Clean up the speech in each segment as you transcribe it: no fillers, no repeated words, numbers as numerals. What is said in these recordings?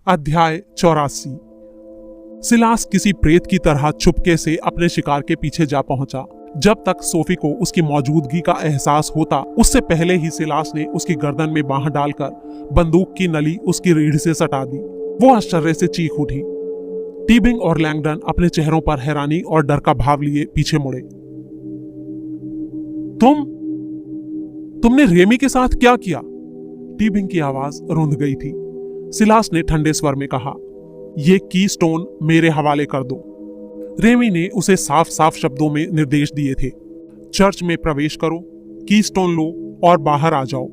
अध्याय 84। सिलास किसी प्रेत की तरह चुपके से अपने शिकार के पीछे जा पहुंचा। जब तक सोफी को उसकी मौजूदगी का एहसास होता, उससे पहले ही सिलास ने उसकी गर्दन में बांह डालकर बंदूक की नली उसकी रीढ़ से सटा दी। वो आश्चर्य से चीख उठी। टीबिंग और लैंगडन अपने चेहरों पर हैरानी और डर का भाव लिए पीछे मुड़े। तुमने रेमी के साथ क्या किया? टीबिंग की आवाज रुंध गई थी। सिलास ने ठंडे स्वर में कहा, ये की स्टोन मेरे हवाले कर दो। रेमी ने उसे साफ साफ शब्दों में निर्देश दिए थे। चर्च में प्रवेश करो, की स्टोन लो और बाहर आ जाओ।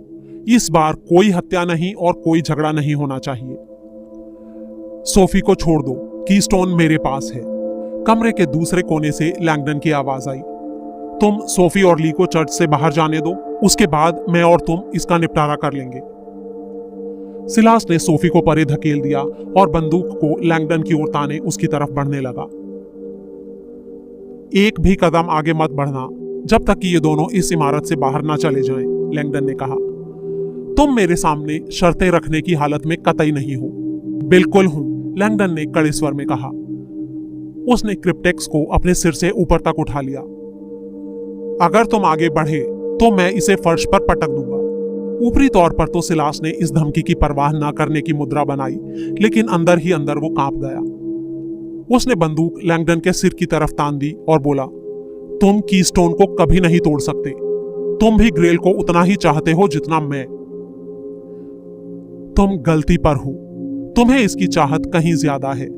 इस बार कोई हत्या नहीं और कोई झगड़ा नहीं होना चाहिए। सोफी को छोड़ दो, की स्टोन मेरे पास है। कमरे के दूसरे कोने से लैंगडन की आवाज आई। तुम सोफी और ली को चर्च से बाहर जाने दो, उसके बाद मैं और तुम इसका निपटारा कर लेंगे। सिलास ने सोफी को परे धकेल दिया और बंदूक को लैंगडन की ओर ताने उसकी तरफ बढ़ने लगा। एक भी कदम आगे मत बढ़ना जब तक कि ये दोनों इस इमारत से बाहर ना चले जाएं, लैंगडन ने कहा। तुम मेरे सामने शर्तें रखने की हालत में कतई नहीं हो। बिल्कुल हूं, लैंगडन ने कड़े स्वर में कहा। उसने क्रिप्टेक्स को अपने सिर से ऊपर तक उठा लिया। अगर तुम आगे बढ़े तो मैं इसे फर्श पर पटक दूंगा। ऊपरी तौर पर तो सिलास ने इस धमकी की परवाह न करने की मुद्रा बनाई, लेकिन अंदर ही अंदर वो कांप गया। उसने बंदूक लैंगडन के सिर की तरफ तान दी और बोला, तुम कीस्टोन को कभी नहीं तोड़ सकते। तुम भी ग्रेल को उतना ही चाहते हो जितना मैं। तुम गलती पर हो। तुम्हें इसकी चाहत कहीं ज्यादा है।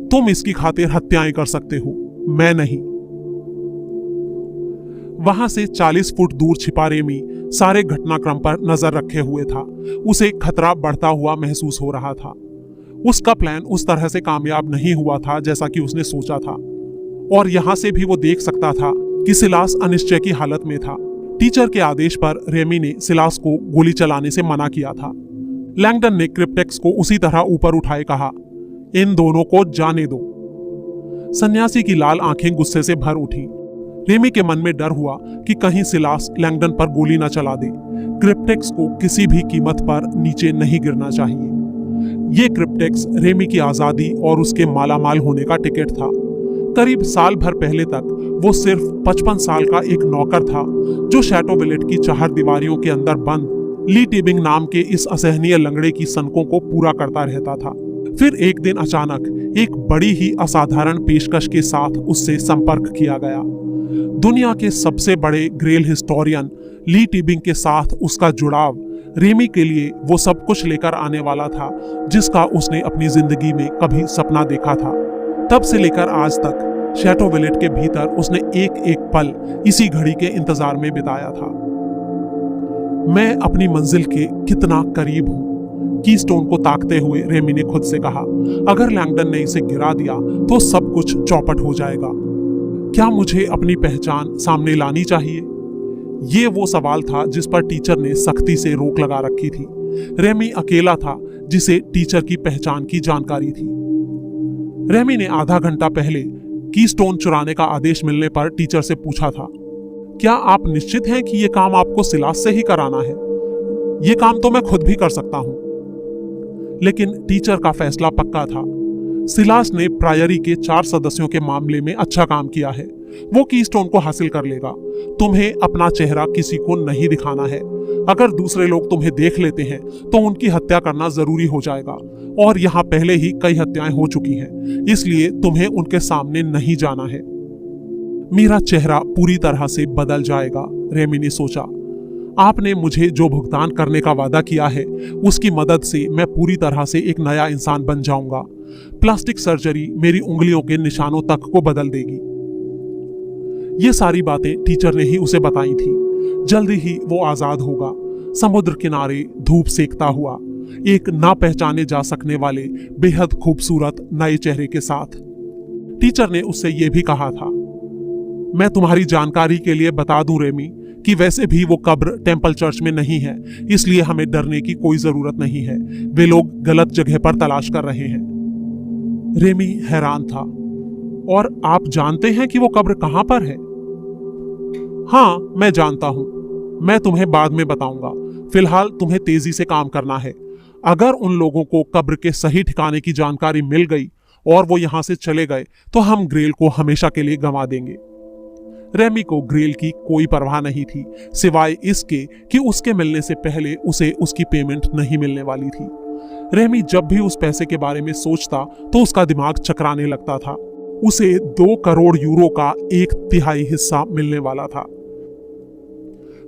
तुम इसकी खातिर हत्याएं कर सकते हो, मैं नहीं। वहां से 40 फुट दूर छिपा रेमी सारे घटनाक्रम पर नजर रखे हुए था। उसे खतरा बढ़ता हुआ महसूस हो रहा था। उसका प्लान उस तरह से कामयाब नहीं हुआ था जैसा कि उसने सोचा था, और यहां से भी वो देख सकता था कि सिलास अनिश्चय की हालत में था। टीचर के आदेश पर रेमी ने सिलास को गोली चलाने से मना किया था। लैंगडन ने क्रिप्टेक्स को उसी तरह ऊपर उठाए कहा, इन दोनों को जाने दो। सन्यासी की लाल आंखें गुस्से से भर उठी। रेमी के मन में डर हुआ कि कहीं सिलास लैंगडन पर गोली न चला दे। क्रिप्टेक्स को किसी भी कीमत पर नीचे नहीं गिरना चाहिए। ये क्रिप्टेक्स रेमी की आजादी और उसके मालामाल होने का टिकट था। करीब साल भर पहले तक वो सिर्फ 55 साल का एक नौकर था जो शैटो विलेट की चार दीवारियों के अंदर बंद ली टीबिंग नाम के इस असहनीय लंगड़े की सनकों को पूरा करता रहता था। फिर एक दिन अचानक एक बड़ी ही असाधारण पेशकश के साथ उससे संपर्क किया गया। दुनिया के सबसे बड़े ग्रेल हिस्टोरियन ली टीबिंग के साथ उसका जुड़ाव रेमी के लिए वो सब कुछ लेकर आने वाला था जिसका उसने अपनी जिंदगी में कभी सपना देखा था। तब से लेकर आज तक शैटो विलेट के भीतर उसने एक एक पल इसी घड़ी के इंतजार में बिताया था। मैं अपनी मंजिल के कितना करीब हूं, कीस्टोन को ताकते हुए रेमी ने खुद से कहा। अगर लैंगडन ने इसे गिरा दिया तो सब कुछ चौपट हो जाएगा। क्या मुझे अपनी पहचान सामने लानी चाहिए? ये वो सवाल था जिस पर टीचर ने सख्ती से रोक लगा रखी थी। रेमी अकेला था जिसे टीचर की पहचान की जानकारी थी। रेमी ने आधा घंटा पहले कीस्टोन चुराने का आदेश मिलने पर टीचर से पूछा था, क्या आप निश्चित हैं कि यह काम आपको सिलास से ही कराना है? यह काम तो मैं खुद भी कर सकता हूं। लेकिन टीचर का फैसला पक्का था। सिलास ने प्रायरी के 4 सदस्यों के मामले में अच्छा काम किया है। वो कीस्टोन को हासिल कर लेगा। तुम्हें अपना चेहरा किसी को नहीं दिखाना है। अगर दूसरे लोग तुम्हें देख लेते हैं तो उनकी हत्या करना जरूरी हो जाएगा, और यहाँ पहले ही कई हत्याएं हो चुकी हैं, इसलिए तुम्हें उनके सामने नहीं जाना है। मेरा चेहरा पूरी तरह से बदल जाएगा, रेमी ने सोचा। आपने मुझे जो भुगतान करने का वादा किया है उसकी मदद से मैं पूरी तरह से एक नया इंसान बन जाऊंगा। प्लास्टिक सर्जरी मेरी उंगलियों के निशानों तक को बदल देगी। ये सारी बातें टीचर ने ही उसे बताई थी। जल्दी ही वो आजाद होगा, समुद्र किनारे धूप सेकता हुआ, एक ना पहचाने जा सकने वाले बेहद खूबसूरत नए चेहरे के साथ। टीचर ने उससे यह भी कहा था, मैं तुम्हारी जानकारी के लिए बता दूं रेमी कि वैसे भी वो कब्र टेंपल चर्च में नहीं है, इसलिए हमें डरने की कोई जरूरत नहीं है। वे लोग गलत जगह पर तलाश कर रहे हैं। रेमी हैरान था। और आप जानते हैं कि वो कब्र कहां पर है? हाँ, मैं जानता हूं। मैं तुम्हें बाद में बताऊंगा। फिलहाल तुम्हें तेजी से काम करना है। अगर उन लोगों को कब्र के सही ठिकाने की जानकारी मिल गई और वो यहां से चले गए तो हम ग्रेल को हमेशा के लिए गंवा देंगे। रेमी को ग्रेल की कोई परवाह नहीं थी, सिवाय इसके कि उसके मिलने से पहले उसे उसकी पेमेंट नहीं मिलने वाली थी। रेमी जब भी उस पैसे के बारे में सोचता तो उसका दिमाग चकराने लगता था। उसे 2 करोड़ यूरो का 1/3 हिस्सा मिलने वाला था,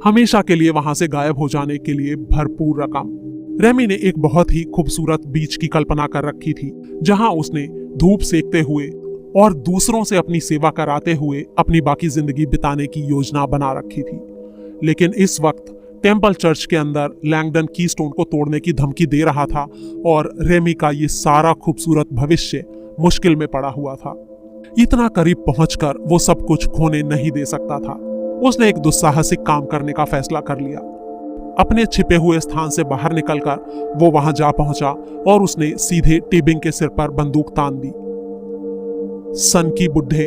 हमेशा के लिए वहां से गायब हो जाने के लिए भरपूर रकम। रेमी ने एक बहुत ही खूबसूरत बीच की कल्पना कर रखी थी, जहां उसने धूप सेकते हुए और दूसरों से अपनी सेवा कराते हुए अपनी बाकी जिंदगी बिताने की योजना बना रखी थी। लेकिन इस वक्त टेम्पल चर्च के अंदर लैंगडन कीस्टोन को तोड़ने की धमकी दे रहा था और रेमी का ये सारा खूबसूरत भविष्य मुश्किल में पड़ा हुआ था। इतना करीब पहुंचकर वो सब कुछ खोने नहीं दे सकता था। उसने एक दुस्साहसिक काम करने का फैसला कर लिया। अपने छिपे हुए स्थान से बाहर निकलकर वो वहां जा पहुंचा और उसने सीधे टीबिंग के सिर पर बंदूक तान दी। सन की बुड्ढे,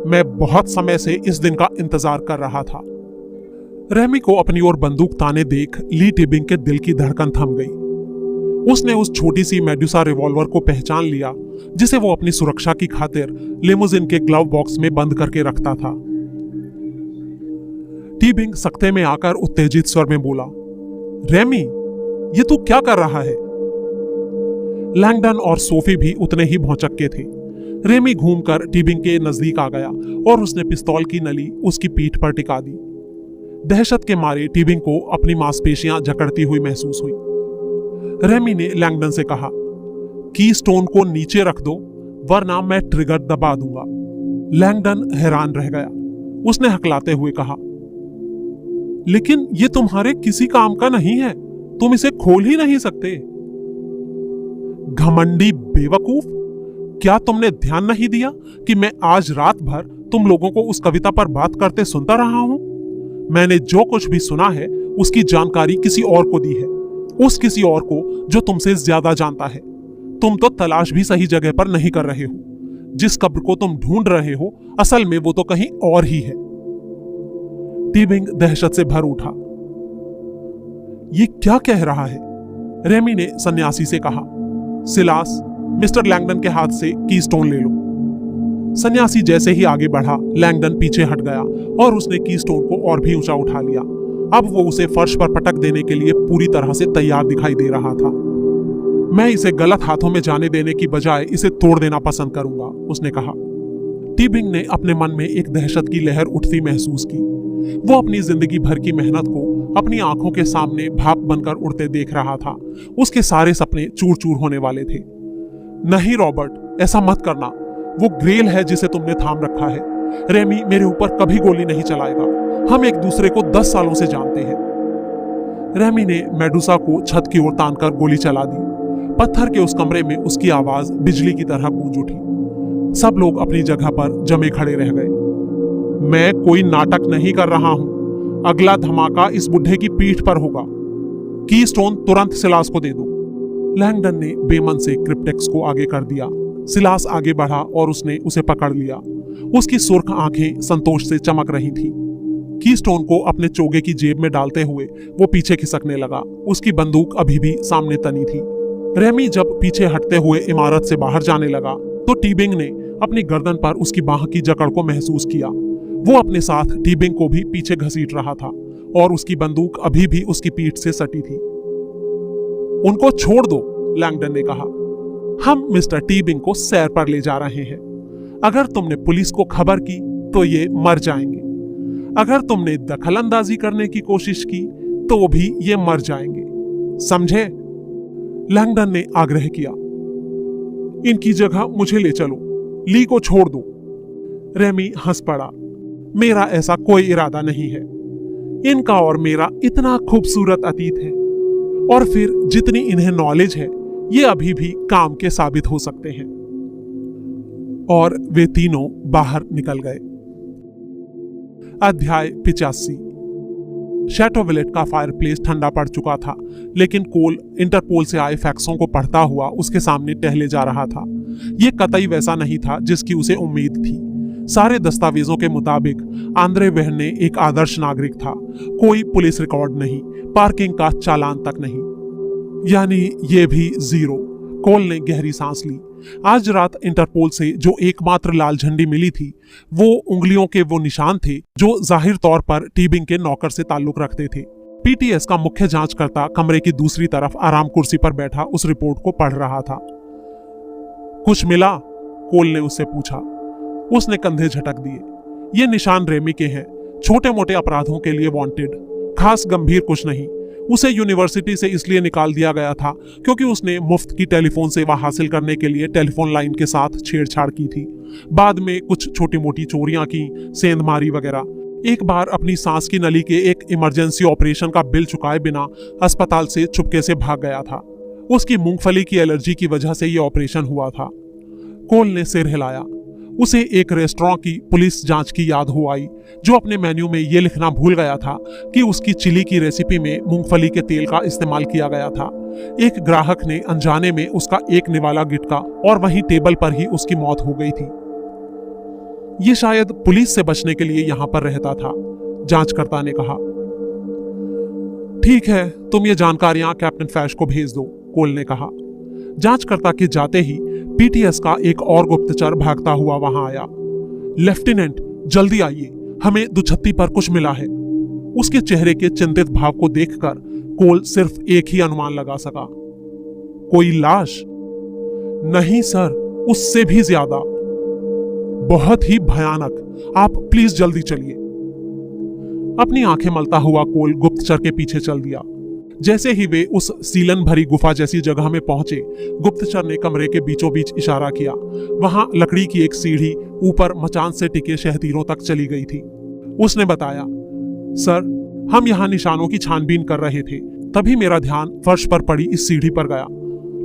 मैं बहुत समय से इस दिन का इंतजार कर रहा था। रेमी को अपनी ओर बंदूक ताने देख ली टीबिंग के दिल की धड़कन थम गई। उसने उस छोटी सी मेडुसा रिवॉल्वर को पहचान लिया जिसे वो अपनी सुरक्षा की खातिर लिमोजिन के ग्लव बॉक्स में बंद करके रखता था। टीबिंग सख्ते में आकर उत्तेजित स्वर में बोला, रेमी, ये तू क्या कर रहा है? लैंगडन और सोफी भी उतने ही भौचक्के थे। रेमी घूमकर टीबिंग के नजदीक आ गया और उसने पिस्तौल की नली उसकी पीठ पर टिका दी। दहशत के मारे टीबिंग को अपनी मांसपेशियां जकड़ती हुई महसूस हुई। रेमी ने लैंगडन से कहा, कीस्टोन को नीचे रख दो वरना मैं ट्रिगर दबा दूंगा। लैंगडन हैरान रह गया। उसने हकलाते हुए कहा, लेकिन ये तुम्हारे किसी काम का नहीं है, तुम इसे खोल ही नहीं सकते। घमंडी बेवकूफ, क्या तुमने ध्यान नहीं दिया कि मैं आज रात भर तुम लोगों को उस कविता पर बात करते सुनता रहा हूं? मैंने जो कुछ भी सुना है उसकी जानकारी किसी और को दी है, उस किसी और को जो तुमसे ज्यादा जानता है। तुम तो तलाश भी सही जगह पर नहीं कर रहे हो। जिस कब्र को तुम ढूंढ रहे हो असल में वो तो कहीं और ही है। टीबिंग दहशत से भर उठा। ये क्या कह रहा है? रेमी ने सन्यासी से कहा, सिलास, मिस्टर लैंगडन के हाथ से कीस्टोन ले लो। सन्यासी जैसे ही आगे बढ़ा, लैंगडन पीछे हट गया और उसने कीस्टोन को और भी ऊंचा उठा लिया। अब वो उसे फर्श पर पटक देने के लिए पूरी तरह से तैयार दिखाई दे रहा था। मैं इसे गलत हाथों में जाने देने की बजाय इसे तोड़ देना पसंद करूंगा, उसने कहा। टीबिंग ने अपने मन में एक दहशत की लहर उठती महसूस की। वो अपनी जिंदगी भर की मेहनत को अपनी आंखों के सामने भाप बनकर उड़ते देख रहा था। उसके सारे सपने चूर चूर होने वाले थे। नहीं रॉबर्ट, ऐसा मत करना। वो ग्रेल है जिसे तुमने थाम रखा है। रेमी मेरे ऊपर कभी गोली नहीं चलाएगा। हम एक दूसरे को 10 सालों से जानते हैं। रेमी ने मेडुसा को छत की ओर तानकर गोली चला दी। पत्थर के उस कमरे में उसकी आवाज बिजली की तरह गूंज उठी। सब लोग अपनी जगह पर जमे खड़े रह गए। मैं कोई नाटक नहीं कर रहा हूं। अगला धमाका इस बुढ़े की पीठ पर होगा। कीस्टोन तुरंत सिलास को दे दो। लैंगडन ने बेमन से क्रिप्टेक्स को आगे कर दिया। सिलास आगे बढ़ा और उसने उसे पकड़ लिया। उसकी सुर्ख आंखें संतोष से चमक रही थीं। कीस्टोन को अपने चोगे की जेब में डालते हुए वो पीछे खिसकने लगा। उसकी बंदूक अभी भी सामने तनी थी। रेमी जब पीछे हटते हुए इमारत से बाहर जाने लगा तो टीबिंग ने अपनी गर्दन पर उसकी बाह की जकड़ को महसूस किया। वो अपने साथ टीबिंग को भी पीछे घसीट रहा था और उसकी बंदूक अभी भी उसकी पीठ से सटी थी। उनको छोड़ दो, लैंगडन ने कहा। हम मिस्टर टीबिंग को सैर पर ले जा रहे हैं। अगर तुमने पुलिस को खबर की तो ये मर जाएंगे। अगर तुमने दखलंदाजी करने की कोशिश की तो भी ये मर जाएंगे, समझे? लैंगडन ने आग्रह किया। इनकी जगह मुझे ले चलो, ली को छोड़ दो। रेमी हंस पड़ा। मेरा ऐसा कोई इरादा नहीं है। इनका और मेरा इतना खूबसूरत अतीत है, और फिर जितनी इन्हें नॉलेज है ये अभी भी काम के साबित हो सकते हैं। और वे तीनों बाहर निकल गए। अध्याय 85। शैटोविलेट का फायरप्लेस ठंडा पड़ चुका था, लेकिन कोल इंटरपोल से आए फैक्सों को पढ़ता हुआ उसके सामने टहले जा रहा था। यह कतई वैसा नहीं था जिसकी उसे उम्मीद थी। सारे दस्तावेजों के मुताबिक आंद्रे वेहने एक आदर्श नागरिक था। कोई पुलिस रिकॉर्ड नहीं, पार्किंग का चालान तक नहीं। यानी ये भी 0। कोल ने गहरी सांस ली। आज रात इंटरपोल से जो एकमात्र लाल झंडी मिली थी वो उंगलियों के वो निशान थे जो जाहिर तौर पर टीबिंग के नौकर से ताल्लुक रखते थे। पीटीएस का मुख्य जांचकर्ता कमरे की दूसरी तरफ आराम कुर्सी पर बैठा उस रिपोर्ट को पढ़ रहा था। कुछ मिला? कोल ने उससे पूछा। उसने कंधे झटक दिए। ये निशान रेमी के हैं, छोटे मोटे अपराधों के लिए वांटेड, खास गंभीर कुछ नहीं। उसे यूनिवर्सिटी से इसलिए निकाल दिया गया था क्योंकि उसने मुफ्त की टेलीफोन सेवा हासिल करने के लिए टेलीफोन लाइन के साथ छेड़छाड़ की थी। बाद में कुछ छोटी मोटी चोरियां की, सेंधमारी वगैरह। एक बार अपनी सांस की नली के एक इमरजेंसी ऑपरेशन का बिल चुकाए बिना अस्पताल से चुपके से भाग गया था। उसकी मूंगफली की एलर्जी की वजह से यह ऑपरेशन हुआ था। कोल ने सिर हिलाया। उसे एक रेस्टोरेंट की पुलिस जांच की याद हो आई जो अपने मेन्यू में यह लिखना भूल गया था कि उसकी चिली की रेसिपी में मूंगफली के तेल का इस्तेमाल किया गया था। एक ग्राहक ने अनजाने में उसका एक निवाला गिटका और वहीं टेबल पर ही उसकी मौत हो गई थी। ये शायद पुलिस से बचने के लिए यहां पर रहता था, जांचकर्ता ने कहा। ठीक है, तुम ये जानकारियां कैप्टन फैश को भेज दो, कोल ने कहा। जांचकर्ता के जाते ही पीटीएस का एक और गुप्तचर भागता हुआ वहां आया। लेफ्टिनेंट, जल्दी आइए, हमें दुछत्ती पर कुछ मिला है। उसके चेहरे के चिंतित भाव को देखकर कोल सिर्फ एक ही अनुमान लगा सका। कोई लाश? नहीं सर, उससे भी ज्यादा, बहुत ही भयानक। आप प्लीज जल्दी चलिए। अपनी आंखें मलता हुआ कोल गुप्तचर के पीछे चल दिया। जैसे ही वे उस सीलन भरी गुफा जैसी जगह में पहुंचे, गुप्तचर ने कमरे के बीचों बीच इशारा किया। वहां लकड़ी की एक सीढ़ी ऊपर मचान से टिके शहतीरों तक चली गई थी। उसने बताया, सर, हम यहाँ निशानों की छानबीन कर रहे थे, तभी मेरा ध्यान फर्श पर पड़ी इस सीढ़ी पर गया।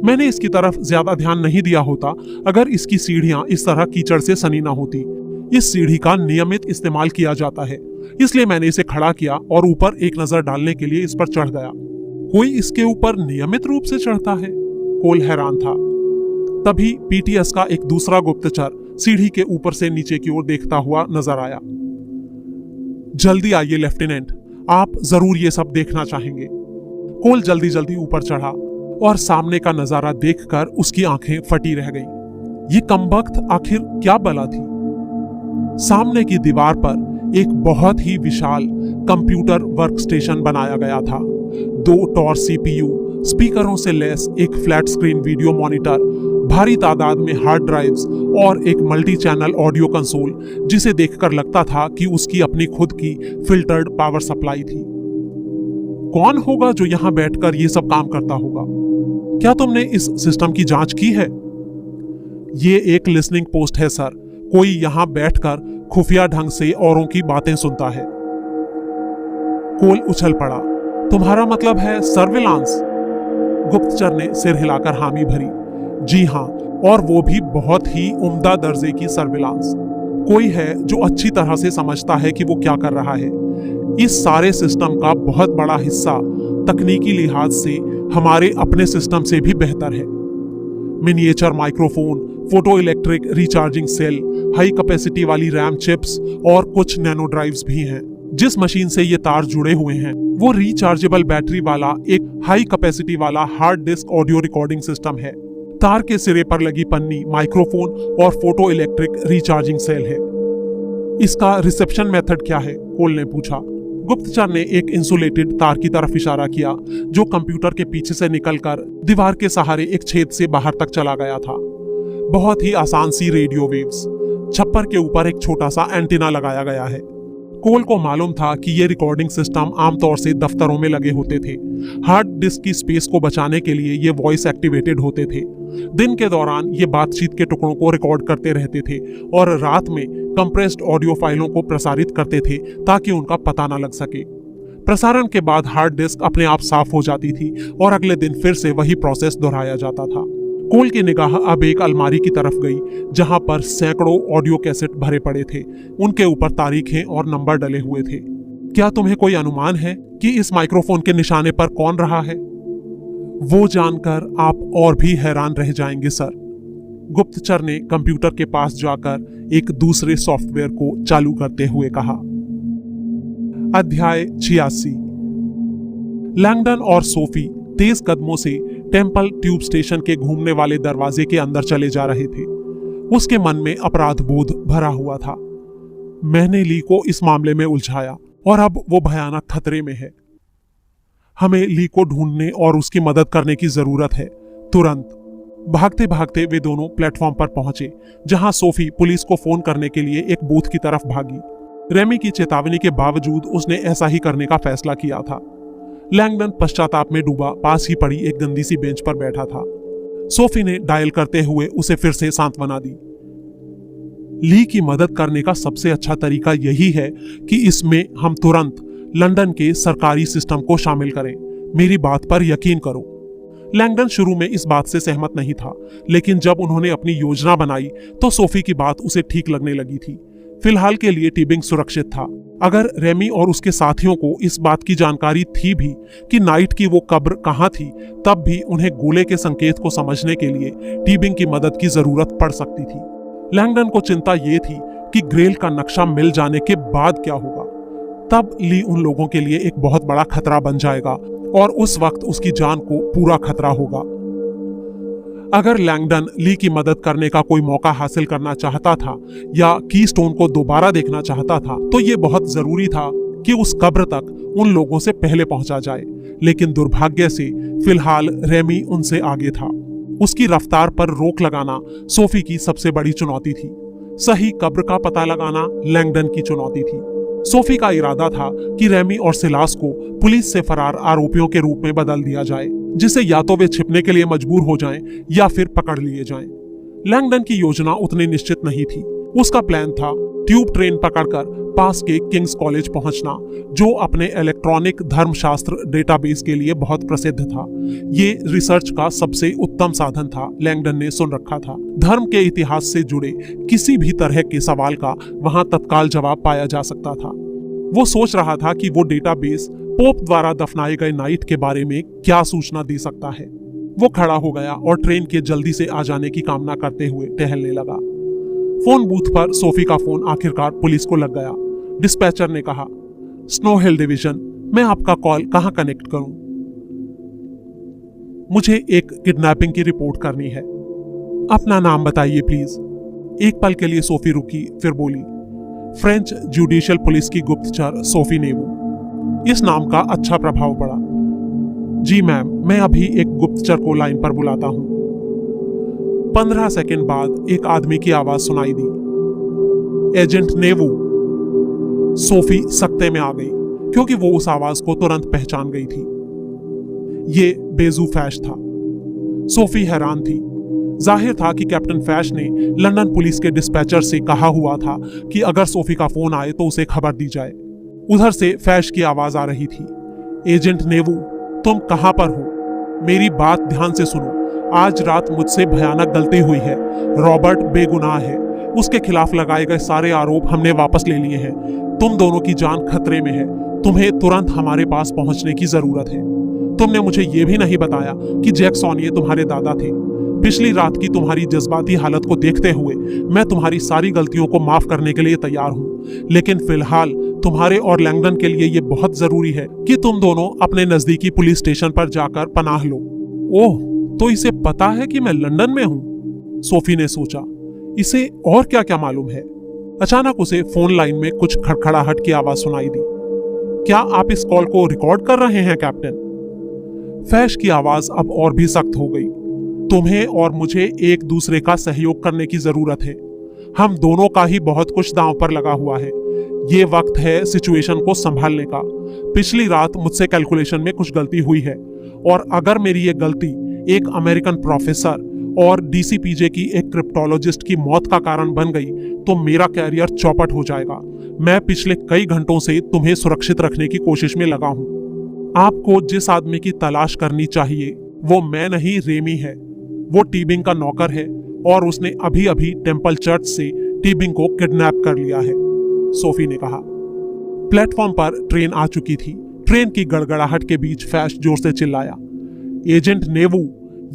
मैंने इसकी तरफ ज्यादा ध्यान नहीं दिया होता अगर इसकी सीढ़ियां इस तरह कीचड़ से सनी ना होती। इस सीढ़ी का नियमित इस्तेमाल किया जाता है, इसलिए मैंने इसे खड़ा किया और ऊपर एक नजर डालने के लिए इस पर चढ़ गया। कोई इसके ऊपर नियमित रूप से चढ़ता है? कोल हैरान था। तभी पीटीएस का एक दूसरा गुप्तचर सीढ़ी के ऊपर से नीचे की ओर देखता हुआ नजर आया। जल्दी आइए लेफ्टिनेंट, आप जरूर ये सब देखना चाहेंगे। कोल जल्दी जल्दी ऊपर चढ़ा और सामने का नजारा देखकर उसकी आंखें फटी रह गईं। ये कमबख्त आखिर क्या बला थी? सामने की दीवार पर एक बहुत ही विशाल कंप्यूटर वर्कस्टेशन बनाया गया था। 2 टॉर्च सीपीयू, स्पीकरों से लैस एक फ्लैट स्क्रीन वीडियो मॉनिटर, भारी तादाद में हार्ड ड्राइव्स और एक मल्टी चैनल ऑडियो कंसोल जिसे देखकर लगता था कि उसकी अपनी खुद की फिल्टर्ड पावर सप्लाई थी। कौन होगा जो यहां बैठकर ये सब काम करता होगा? क्या तुमने इस सिस्टम की जांच की है? ये एक लिसनिंग पोस्ट है सर। कोई यहां बैठकर खुफिया ढंग से औरों की बातें सुनता है। कोल उछल पड़ा। तुम्हारा मतलब है सर्विलांस? गुप्तचर ने सिर हिलाकर हामी भरी। जी हां, और वो भी बहुत ही उम्दा दर्जे की सर्विलांस। कोई है जो अच्छी तरह से समझता है कि वो क्या कर रहा है। इस सारे सिस्टम का बहुत बड़ा हिस्सा तकनीकी लिहाज से हमारे अपने सिस्टम से भी बेहतर है। Miniature microphone, photo electric recharging cell, high capacity वाली रैम चिप्स और कुछ नैनो ड्राइव्स भी हैं। जिस मशीन से ये तार जुड़े हुए हैं वो रिचार्जेबल बैटरी वाला एक हाई कैपेसिटी वाला hard disk audio recording system है। तार के सिरे पर लगी पन्नी माइक्रोफोन और फोटो इलेक्ट्रिक रिचार्जिंग सेल है। इसका रिसेप्शन मेथड क्या है? कोल ने पूछा। गुप्तचर ने एक इंसुलेटेड तार की तरफ इशारा किया जो कंप्यूटर के पीछे से निकलकर दीवार के सहारे एक छेद से बाहर तक चला गया था। बहुत ही आसान सी रेडियो वेव्स। छप्पर के ऊपर एक छोटा सा एंटीना लगाया गया है। कोल को मालूम था कि ये रिकॉर्डिंग सिस्टम आमतौर से दफ्तरों में लगे होते थे। हार्ड डिस्क की स्पेस को बचाने के लिए ये वॉइस एक्टिवेटेड होते थे। दिन के दौरान ये बातचीत के टुकड़ों को रिकॉर्ड करते रहते थे और रात में कंप्रेस्ड ऑडियो फाइलों को प्रसारित करते थे ताकि उनका पता न लग सके। प्रसारण के बाद हार्ड डिस्क अपने आप साफ हो जाती थी और अगले दिन फिर से वही प्रोसेस दोहराया जाता था। कोल की निगाह अब एक अलमारी की तरफ गई जहां पर सैकड़ों ऑडियो कैसेट भरे पड़े थे। उनके ऊपर तारीखें और नंबर डले हुए थे। क्या तुम्हें कोई अनुमान है कि इस माइक्रोफोन के निशाने पर कौन रहा है? वो जानकर आप और भी हैरान रह जाएंगे सर। गुप्तचर ने कंप्यूटर के पास जाकर एक दूसरे सॉफ्टवेयर को चालू करते हुए कहा। अध्याय 86। लैंगडन और सोफी तेज कदमों से टेम्पल ट्यूब स्टेशन के घूमने वाले दरवाजे के अंदर चले जा रहे थे। उसके मन में अपराध बोध भरा हुआ था। मैंने ली को इस मामले में उलझाया और अब वो भयानक खतरे में है। हमें ली को ढूंढने और उसकी मदद करने की जरूरत है, तुरंत। भागते भागते वे दोनों प्लेटफॉर्म पर पहुंचे, जहां सोफी पुलिस को फोन करने के लिए एक बूथ की तरफ भागी। रेमी की चेतावनी के बावजूद उसने ऐसा ही करने का फैसला किया था। लैंगडन पश्चाताप में डूबा पास ही पड़ी एक गंदी सी बेंच पर बैठा था। सोफी ने डायल करते हुए उसे फिर से सांत्वना दी। ली की मदद करने का सबसे अच्छा तरीका यही है कि इसमें हम तुरंत लंदन के सरकारी सिस्टम को शामिल करें। मेरी बात पर यकीन करो। लैंगडन शुरू में इस बात से सहमत नहीं था, लेकिन जब उन्होंने अपनी योजना बनाई तो सोफी की बात उसे ठीक लगने लगी थी। फिलहाल के लिए टीबिंग सुरक्षित था। अगर रेमी और उसके साथियों को इस बात की जानकारी थी भी कि नाइट की वो कब्र कहां थी, तब भी उन्हें गोले के संकेत को समझने के लिए टीबिंग की मदद की जरूरत पड़ सकती थी। लैंगडन को चिंता ये थी कि ग्रेल का नक्शा मिल जाने के बाद क्या होगा। तब ली उन लोगों के लिए एक बहुत बड़ा खतरा बन जाएगा और उस वक्त उसकी जान को पूरा खतरा होगा। अगर लैंगडन ली की मदद करने का कोई मौका हासिल करना चाहता था या कीस्टोन को दोबारा देखना चाहता था, तो ये बहुत जरूरी था कि उस कब्र तक उन लोगों से पहले पहुंचा जाए। लेकिन दुर्भाग्य से फिलहाल रेमी उनसे आगे था। उसकी रफ्तार पर रोक लगाना सोफी की सबसे बड़ी चुनौती थी। सही कब्र का पता लगाना लैंगडन की चुनौती थी। सोफी का इरादा था कि रेमी और सिलास को पुलिस से फरार आरोपियों के रूप में बदल दिया जाए, जिससे या तो वे छिपने के लिए मजबूर हो जाएं या फिर पकड़ लिए जाएं। लैंगडन की योजना उतनी निश्चित नहीं थी। उसका प्लान था ट्यूब ट्रेन पकड़कर पास के किंग्स कॉलेज पहुंचना, जो अपने इलेक्ट्रॉनिक धर्मशास्त्र डेटाबेस के लिए बहुत प्रसिद्ध था। ये रिसर्च का सबसे उत्तम साधन था, लैंगडन ने सुन रखा था। धर्म के इतिहास से जुड़े किसी भी तरह के सवाल का वहां तत्काल जवाब पाया जा सकता था। वो सोच रहा था कि वो डेटाबेस पोप द्वारा दफनाए गए नाइट के बारे में क्या सूचना दे सकता है। वो खड़ा हो गया और ट्रेन के जल्दी से आ जाने की कामना करते हुए टहलने लगा। फोन बूथ पर सोफी का फोन आखिरकार पुलिस को लग गया। डिस्पैचर ने कहा, स्नो हिल डिवीजन, मैं आपका कॉल कहां कनेक्ट करूं? मुझे एक किडनैपिंग की रिपोर्ट करनी है। अपना नाम बताइए प्लीज। एक पल के लिए सोफी रुकी, फिर बोली, फ्रेंच जुडिशियल पुलिस की गुप्तचर सोफी नेवू। इस नाम का अच्छा प्रभाव पड़ा। जी मैम, मैं अभी एक गुप्तचर को लाइन पर बुलाता हूं। 15 सेकंड बाद एक आदमी की आवाज सुनाई दी, एजेंट नेवू। सोफी सकते में आ गई, क्योंकि वो उस आवाज को तुरंत पहचान गई थी। ये बेजू फैश था। सोफी हैरान थी। जाहिर था कि कैप्टन फैश ने लंदन पुलिस के डिस्पैचर से कहा हुआ था कि अगर सोफी का फोन आए तो उसे खबर दी जाए। उधर से फैश की आवाज आ रही थी, एजेंट नेवू, तुम कहां पर हो? मेरी बात ध्यान से सुनो। आज रात मुझसे भयानक गलती हुई है। रॉबर्ट बेगुनाह है। उसके खिलाफ लगाए गए सारे आरोप हमने वापस ले लिए हैं। तुम दोनों की जान खतरे में है। तुम्हें तुरंत हमारे पास पहुंचने की जरूरत है। तुमने मुझे यह भी नहीं बताया कि जैक सॉनिये तुम्हारे दादा थे। पिछली रात की तुम्हारी जज्बाती हालत को देखते हुए मैं तुम्हारी सारी गलतियों को माफ करने के लिए तैयार हूं, लेकिन फिलहाल तुम्हारे और लैंगडन के लिए यह बहुत जरूरी है कि तुम दोनों अपने नजदीकी पुलिस स्टेशन पर जाकर पनाह लो। ओह, तो इसे पता है कि मैं लंदन में हूं? सोफी ने सोचा, इसे और क्या क्या मालूम है? अचानक उसे फोन लाइन में कुछ खड़खड़ाहट की आवाज सुनाई दी। क्या आप इस कॉल को रिकॉर्ड कर रहे हैं कैप्टन? फैश की आवाज अब और भी सख्त हो गई। तुम्हें और मुझे एक दूसरे का सहयोग करने की जरूरत है। हम दोनों का ही बहुत कुछ दांव पर लगा हुआ है। ये वक्त है सिचुएशन को संभालने का। पिछली रात मुझसे कैलकुलेशन में कुछ गलती हुई है, और अगर मेरी ये गलती एक अमेरिकन प्रोफेसर और डीसीपीजे की एक क्रिप्टोलॉजिस्ट की मौत का कारण बन गई तो मेरा कैरियर चौपट हो जाएगा। मैं पिछले कई घंटों से तुम्हें सुरक्षित रखने की कोशिश में लगा हूं। आपको जिस आदमी की तलाश करनी चाहिए वो मैं नहीं, रेमी है। वो टीबिंग का नौकर है और उसने अभी अभी टेम्पल चर्च से टीबिंग को किडनैप कर लिया है, सोफी ने कहा। प्लेटफॉर्म पर ट्रेन आ चुकी थी। ट्रेन की गड़गड़ाहट के बीच फैश जोर से चिल्लाया, एजेंट नेवू,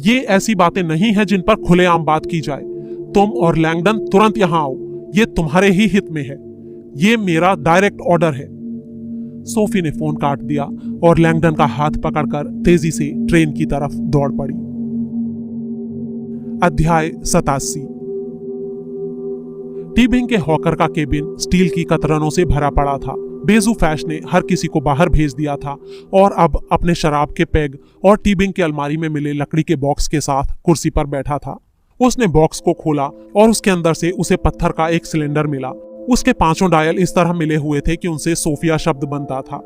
ये ऐसी बातें नहीं है जिन पर खुलेआम बात की जाए। तुम और लैंगडन तुरंत यहां आओ। ये तुम्हारे ही हित में है। ये मेरा डायरेक्ट ऑर्डर है। सोफी ने फोन काट दिया और लैंगडन का हाथ पकड़कर तेजी से ट्रेन की तरफ दौड़ पड़ी। अध्याय 87। टीबिंग के हॉकर का केबिन स्टील की कतरनों से भरा पड़ा था। बेजू फैश ने हर किसी को बाहर भेज दिया था और अब अपने शराब के पेग और टीबिंग के अलमारी में मिले लकड़ी के बॉक्स के साथ कुर्सी पर बैठा था। उसने बॉक्स को खोला और उसके अंदर से उसे पत्थर का एक सिलेंडर मिला। उसके 5 डायल इस तरह मिले हुए थे कि उनसे सोफिया शब्द बनता था।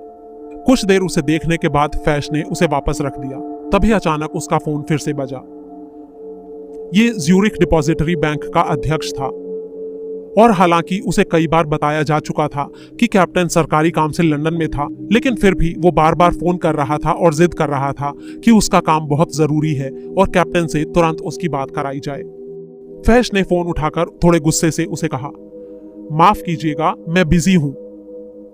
कुछ देर उसे देखने के बाद फैश ने उसे वापस रख दिया। तभी अचानक उसका फोन फिर से बजा। ये ज्यूरिख डिपॉजिटरी बैंक का अध्यक्ष था और हालांकि उसे कई बार बताया जा चुका था कि कैप्टन सरकारी काम से लंदन में था, लेकिन फिर भी वो बार बार फोन कर रहा था और जिद कर रहा था कि उसका काम बहुत जरूरी है और कैप्टन से तुरंत उसकी बात कराई जाए। फैश ने फोन उठाकर थोड़े गुस्से से उसे कहा, माफ कीजिएगा, मैं बिजी हूं।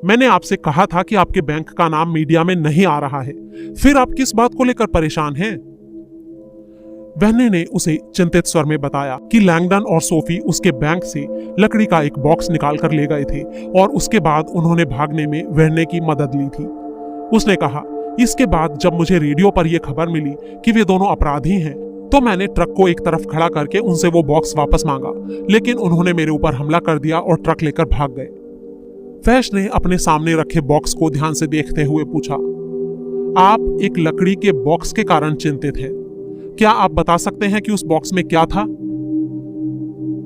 मैंने आपसे कहा था कि आपके बैंक का नाम मीडिया में नहीं आ रहा है, फिर आप किस बात को लेकर परेशान हैं? वहने ने उसे चिंतित स्वर में बताया कि लैंगडन और सोफी उसके बैंक से लकड़ी का एक बॉक्स निकाल कर ले गए थे और उसके बाद उन्होंने भागने में वहने की मदद ली थी। उसने कहा, इसके बाद जब मुझे रेडियो पर यह खबर मिली कि वे दोनों अपराधी हैं, तो मैंने ट्रक को एक तरफ खड़ा करके उनसे वो बॉक्स वापस मांगा, लेकिन उन्होंने मेरे ऊपर हमला कर दिया और ट्रक लेकर भाग गए। फैश ने अपने सामने रखे बॉक्स को ध्यान से देखते हुए पूछा, आप एक लकड़ी के बॉक्स के कारण चिंतित हैं? क्या आप बता सकते हैं कि उस बॉक्स में क्या था?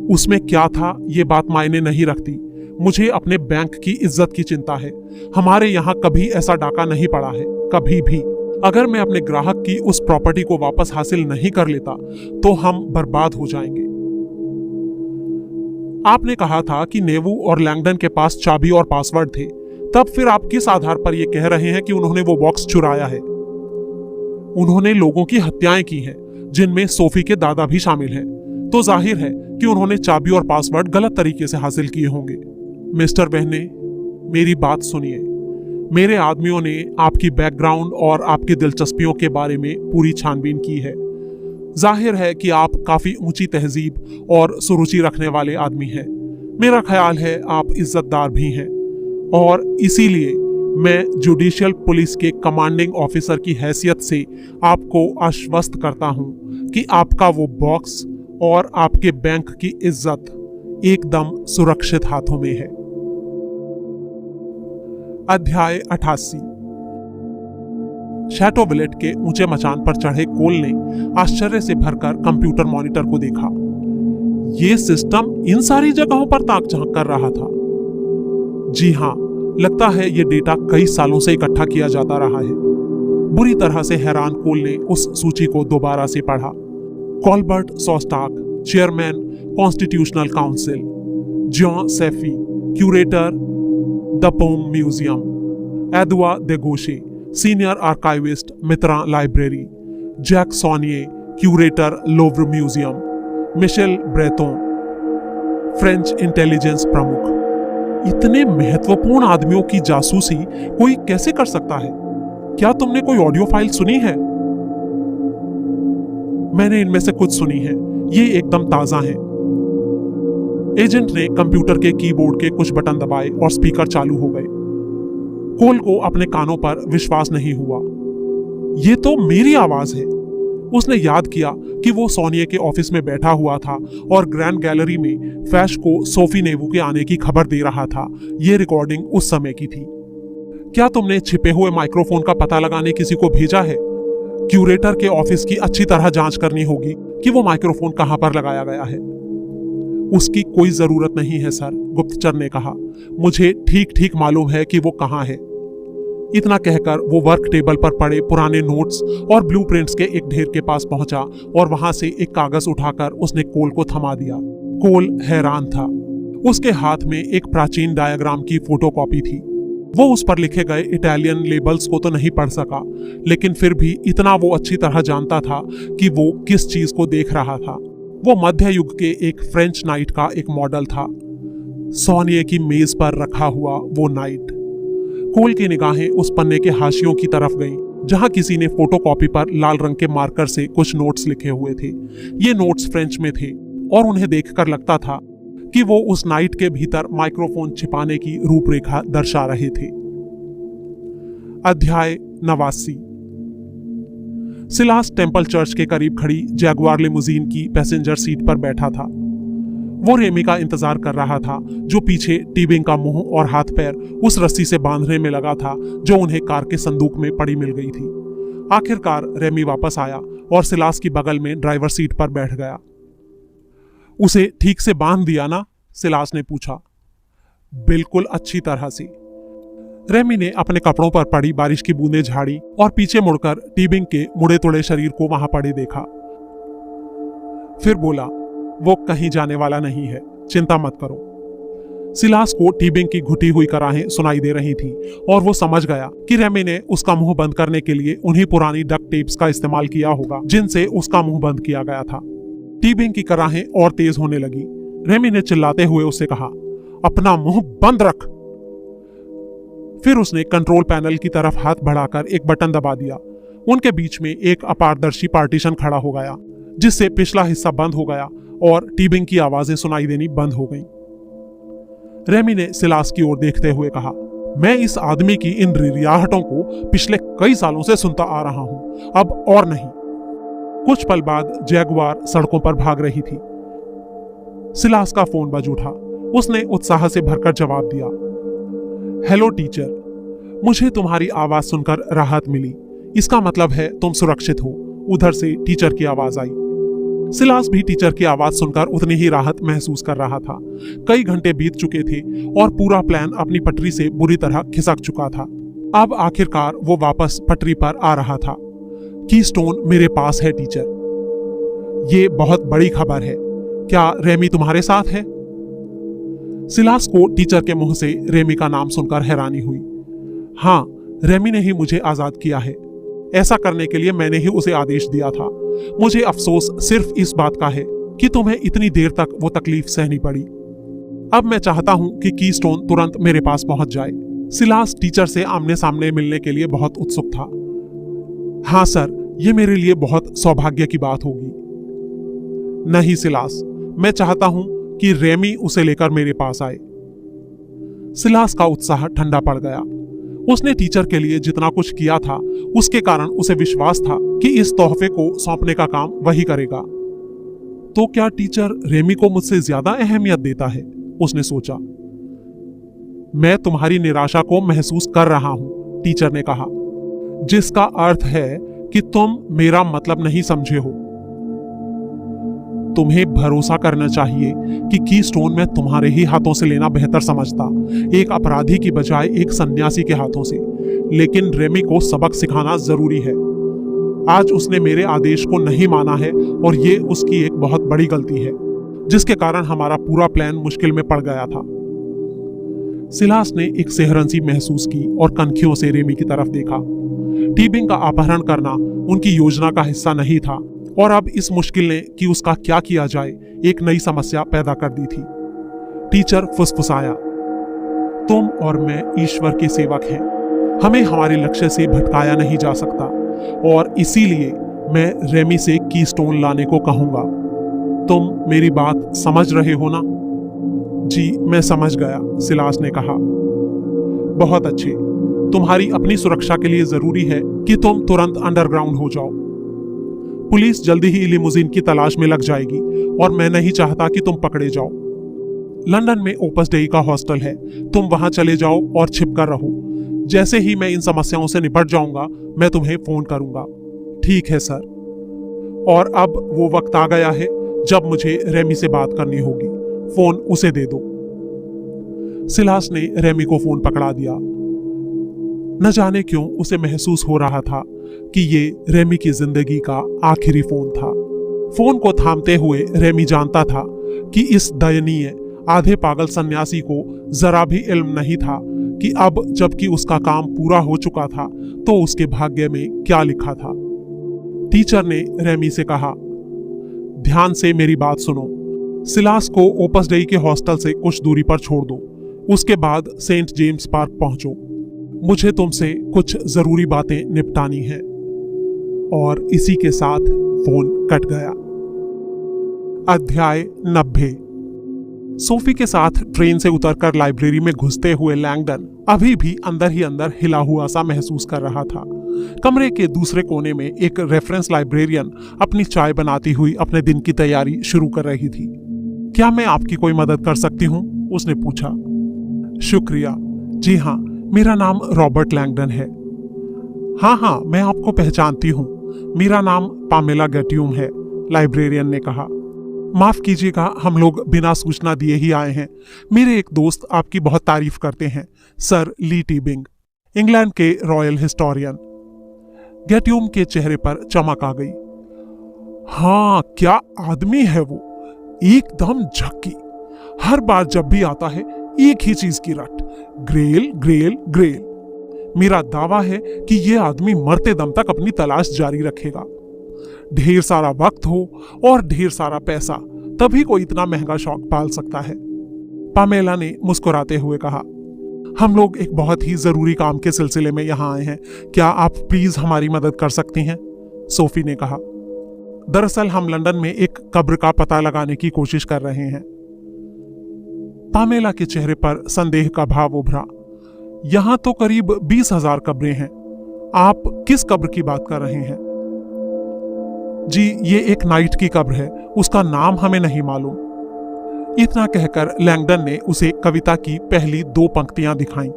उसमें क्या था ये बात मायने नहीं रखती। मुझे अपने बैंक की इज्जत की चिंता है। हमारे यहाँ कभी ऐसा डाका नहीं पड़ा है, कभी भी। अगर मैं अपने ग्राहक की उस प्रॉपर्टी को वापस हासिल नहीं कर लेता तो हम बर्बाद हो जाएंगे। आपने कहा था कि नेवू और लैंगडन के पास चाबी और पासवर्ड थे, तब फिर आप किस आधार पर यह कह रहे हैं कि उन्होंने वो बॉक्स चुराया है? उन्होंने लोगों की हत्याएं की हैं, जिनमें सोफी के दादा भी शामिल हैं, तो जाहिर है कि उन्होंने चाबी और पासवर्ड गलत तरीके से हासिल किए होंगे। मिस्टर बहने, मेरी बात सुनिए। मेरे आदमियों ने आपकी बैकग्राउंड और आपकी दिलचस्पियों के बारे में पूरी छानबीन की है। जाहिर है कि आप काफी ऊंची तहजीब और सुरुचि रखने वाले आदमी हैं। मेरा ख्याल है आप इज्जतदार भी हैं और इसीलिए मैं जुडिशियल पुलिस के कमांडिंग ऑफिसर की हैसियत से आपको आश्वस्त करता हूं कि आपका वो बॉक्स और आपके बैंक की इज्जत एकदम सुरक्षित हाथों में है। अध्याय 88। शैटो विलेट के ऊंचे मचान पर चढ़े कोल ने आश्चर्य से भरकर कंप्यूटर मॉनिटर को देखा। यह सिस्टम इन सारी जगहों पर ताक झांक कर रहा था। जी हां, लगता है यह डेटा कई सालों से इकट्ठा किया जाता रहा है। बुरी तरह से हैरान कोल ने उस सूची को दोबारा से पढ़ा। Colbert Sostaque, chairman constitutional council. John Chaffee, curator the Pom museum. एडवा देगोशे, सीनियर आर्काइविस्ट मित्रा library. Jacques Sauniere, curator Louvre museum. Michel Breton, French intelligence प्रमुख। इतने महत्वपूर्ण आदमियों की जासूसी कोई कैसे कर सकता है? क्या तुमने कोई ऑडियो फाइल सुनी है? मैंने इनमें से कुछ सुनी है, ये एकदम ताजा है। एजेंट ने कंप्यूटर के कीबोर्ड के कुछ बटन दबाए और स्पीकर चालू हो गए। कोल को अपने कानों पर विश्वास नहीं हुआ। ये तो मेरी आवाज है। उसने याद किया कि वो सोनिये के ऑफिस में बैठा हुआ था और ग्रैंड गैलरी में फैश को सोफी नेवू के आने की खबर दे रहा था। ये रिकॉर्डिंग उस समय की थी। क्या तुमने छिपे हुए माइक्रोफोन का पता लगाने किसी को भेजा है? क्यूरेटर के ऑफिस की अच्छी तरह जांच करनी होगी कि वो माइक्रोफोन कहां पर लगाया गया है। उसकी कोई जरूरत नहीं है सर, गुप्तचर ने कहा। मुझे ठीक ठीक मालूम है कि वो कहां है। इतना कहकर वो वर्क टेबल पर पड़े पुराने नोट्स और ब्लूप्रिंट्स के एक ढेर के पास पहुंचा और वहां से एक कागज उठाकर उसने कोल को थमा दिया। कोल हैरान था। उसके हाथ में एक प्राचीन डायग्राम की फोटोकॉपी थी। वो उस पर लिखे गए इटालियन लेबल्स को तो नहीं पढ़ सका, लेकिन फिर भी इतना वो अच्छी तरह जानता था कि वो किस चीज को देख रहा था। वो मध्य युग के एक फ्रेंच नाइट का एक मॉडल था। सोनिये की मेज पर रखा हुआ वो नाइट। कोल की निगाहें उस पन्ने के हाशियों की तरफ गईं, जहां किसी ने फोटोकॉपी पर लाल रंग के मार्कर से कुछ नोट्स लिखे हुए थे। ये नोट्स फ्रेंच में थे और उन्हें देखकर लगता था कि वो उस नाइट के भीतर माइक्रोफोन छिपाने की रूपरेखा दर्शा रहे थे। अध्याय 89। सिलास टेम्पल चर्च के करीब खड़ी जैगुआर लिमुजीन की पैसेंजर सीट पर बैठा था। वो रेमी का इंतजार कर रहा था, जो पीछे टीबिंग का मुंह और हाथ पैर उस रस्सी से बांधने में लगा था जो उन्हें कार के संदूक में पड़ी मिल गई थी। आखिरकार रेमी वापस आया और सिलास की बगल में ड्राइवर सीट पर बैठ गया। उसे ठीक से बांध दिया ना? सिलास ने पूछा। बिल्कुल अच्छी तरह से। रेमी ने अपने कपड़ों पर पड़ी बारिश की बूंदें झाड़ी और पीछे मुड़कर टीबिंग के मुड़े तुड़े शरीर को वहां पड़े देखा। फिर बोला, वो कहीं जाने वाला नहीं है, चिंता मत करो। सिलास को टीबिंग की घुटी हुई कराहें सुनाई दे रही थी और वो समझ गया कि रेमी ने उसका मुंह बंद करने के लिए उन्हीं पुरानी डक टेप्स का इस्तेमाल किया होगा जिनसे उसका मुंह बंद किया गया था। टीबिंग की कराहें और तेज होने लगी। रेमी ने चिल्लाते हुए उससे कहा, अपना मुंह बंद रख। फिर उसने कंट्रोल पैनल की तरफ हाथ बढ़ाकर एक बटन दबा दिया। उनके बीच में एक अपारदर्शी पार्टीशन खड़ा हो गया, जिससे पिछला हिस्सा बंद हो गया और टीबिंग की आवाजें सुनाई देनी बंद हो गईं। रेमी ने सिलास की ओर देखते हुए कहा, मैं इस आदमी की इन रिरियाहटों को पिछले कई सालों से सुनता आ रहा हूं, अब और नहीं। कुछ पल बाद जैगुआर सड़कों पर भाग रही थी। सिलास का फोन बज उठा। उसने उत्साह से भरकर जवाब दिया, हेलो टीचर, मुझे तुम्हारी आवाज सुनकर राहत मिली। इसका मतलब है तुम सुरक्षित हो। उधर से टीचर की आवाज आई। सिलास भी टीचर की आवाज सुनकर उतनी ही राहत महसूस कर रहा था। कई घंटे बीत चुके थे और पूरा प्लान अपनी पटरी से बुरी तरह खिसक चुका था। अब आखिरकार वो वापस पटरी पर आ रहा था। कीस्टोन मेरे पास है टीचर। ये बहुत बड़ी खबर है। क्या रेमी तुम्हारे साथ है? सिलास को टीचर के मुंह से रेमी का नाम सुनकर हैरानी हुई। हाँ, रेमी ने ही मुझे आजाद किया है। ऐसा करने के लिए मैंने ही उसे आदेश दिया था। मुझे अफसोस सिर्फ इस बात का है कि तुम्हें इतनी देर तक वो तकलीफ सहनी पड़ी। अब मैं चाहता हूं कि कीस्टोन तुरंत मेरे पास पहुंच जाए। सिलास टीचर से आमने सामने मिलने के लिए बहुत उत्सुक था। हाँ सर, ये मेरे लिए बहुत सौभाग्य की बात होगी। नहीं सिलास, मैं चाहता हूं कि रेमी उसे लेकर मेरे पास आए। सिलास का उत्साह ठंडा पड़ गया। उसने टीचर के लिए जितना कुछ किया था, उसके कारण उसे विश्वास था कि इस तोहफे को सौंपने का काम वही करेगा। तो क्या टीचर रेमी को मुझसे ज्यादा अहमियत देता है? उसने सोचा। मैं तुम्हारी निराशा को महसूस कर रहा हूं, टीचर ने कहा, जिसका अर्थ है कि तुम मेरा मतलब नहीं समझे हो। तुम्हें भरोसा करना चाहिए कि कीस्टोन मैं तुम्हारे ही हाथों से लेना बेहतर समझता, एक अपराधी की बजाय एक सन्यासी के हाथों से। लेकिन रेमी को सबक सिखाना जरूरी है। आज उसने मेरे आदेश को नहीं माना है और ये उसकी एक बहुत बड़ी गलती है, जिसके कारण हमारा पूरा प्लान मुश्किल में पड़ गया था। सिलास ने एक सेहरंसी महसूस की और कनखियों से रेमी की तरफ देखा। टीबिंग का अपहरण करना उनकी योजना का हिस्सा नहीं था और अब इस मुश्किल ने कि उसका क्या किया जाए एक नई समस्या पैदा कर दी थी। टीचर फुसफुसाया, तुम और मैं ईश्वर के सेवक हैं। हमें हमारे लक्ष्य से भटकाया नहीं जा सकता और इसीलिए मैं रेमी से कीस्टोन लाने को कहूंगा। तुम मेरी बात समझ रहे हो ना? जी, मैं समझ गया, सिलास ने कहा। बहुत अच्छे। तुम्हारी अपनी सुरक्षा के लिए जरूरी है कि तुम तुरंत अंडरग्राउंड हो जाओ। पुलिस जल्दी ही लिमुजीन की तलाश में लग जाएगी और मैं नहीं चाहता कि तुम पकड़े जाओ। लंदन में ओपस डेई का हॉस्टल है, तुम वहां चले जाओ और छिपकर रहो। जैसे ही मैं इन समस्याओं से निपट जाऊंगा, मैं तुम्हें फोन करूंगा। ठीक है सर। और अब वो वक्त आ गया है जब मुझे रेमी से बात करनी होगी। फोन उसे दे दो। सिलास ने रेमी को फोन पकड़ा दिया। न जाने क्यों उसे महसूस हो रहा था कि ये रेमी की जिंदगी का आखिरी फोन था। फोन को थामते हुए रेमी जानता था कि इस दयनीय आधे पागल सन्यासी को जरा भी इल्म नहीं था कि अब जबकि उसका काम पूरा हो चुका था तो उसके भाग्य में क्या लिखा था। टीचर ने रेमी से कहा, ध्यान से मेरी बात सुनो। सिलास को ओपस डेई के हॉस्टल से कुछ दूरी पर छोड़ दो। उसके बाद सेंट जेम्स पार्क पहुंचो। मुझे तुमसे कुछ जरूरी बातें निपटानी हैं। और इसी के साथ फोन कट गया। अध्याय 90। सोफी के साथ ट्रेन से उतरकर लाइब्रेरी में घुसते हुए लैंगडन अभी भी अंदर ही अंदर हिला हुआ सा महसूस कर रहा था। कमरे के दूसरे कोने में एक रेफरेंस लाइब्रेरियन अपनी चाय बनाती हुई अपने दिन की तैयारी शुरू कर रही थी। क्या मैं आपकी कोई मदद कर सकती हूँ? उसने पूछा। शुक्रिया। जी हाँ, मेरा नाम रॉबर्ट लैंगडन है। हाँ, मैं आपको पहचानती हूँ। मेरा नाम पामेला गेट्यूम है, लाइब्रेरियन ने कहा। माफ कीजिएगा, हम लोग बिना सूचना दिए ही आए हैं। मेरे एक दोस्त आपकी बहुत तारीफ करते हैं, सर ली टीबिंग, इंग्लैंड के रॉयल हिस्टोरियन। गेट्यूम के चेहरे पर चमक आ गई। हाँ, क्या आदमी है वो, एकदम झक्की। हर बार जब भी आता है एक ही चीज की रट, ग्रेल ग्रेल ग्रेल। मेरा दावा है कि यह आदमी मरते दम तक अपनी तलाश जारी रखेगा। ढेर सारा वक्त हो और ढेर सारा पैसा, तभी कोई इतना महंगा शौक पाल सकता है। पामेला ने मुस्कुराते हुए कहा। हम लोग एक बहुत ही जरूरी काम के सिलसिले में यहाँ आए हैं, क्या आप प्लीज हमारी मदद कर सकती हैं? सोफी ने कहा। दरअसल हम लंदन में एक कब्र का पता लगाने की कोशिश कर रहे हैं। पामेला के चेहरे पर संदेह का भाव उभरा। यहां तो करीब 20,000 कब्रें हैं, आप किस कब्र की बात कर रहे हैं? जी, ये एक नाइट की कब्र है, उसका नाम हमें नहीं मालूम। इतना कहकर लैंगडन ने उसे कविता की पहली 2 पंक्तियां दिखाईं।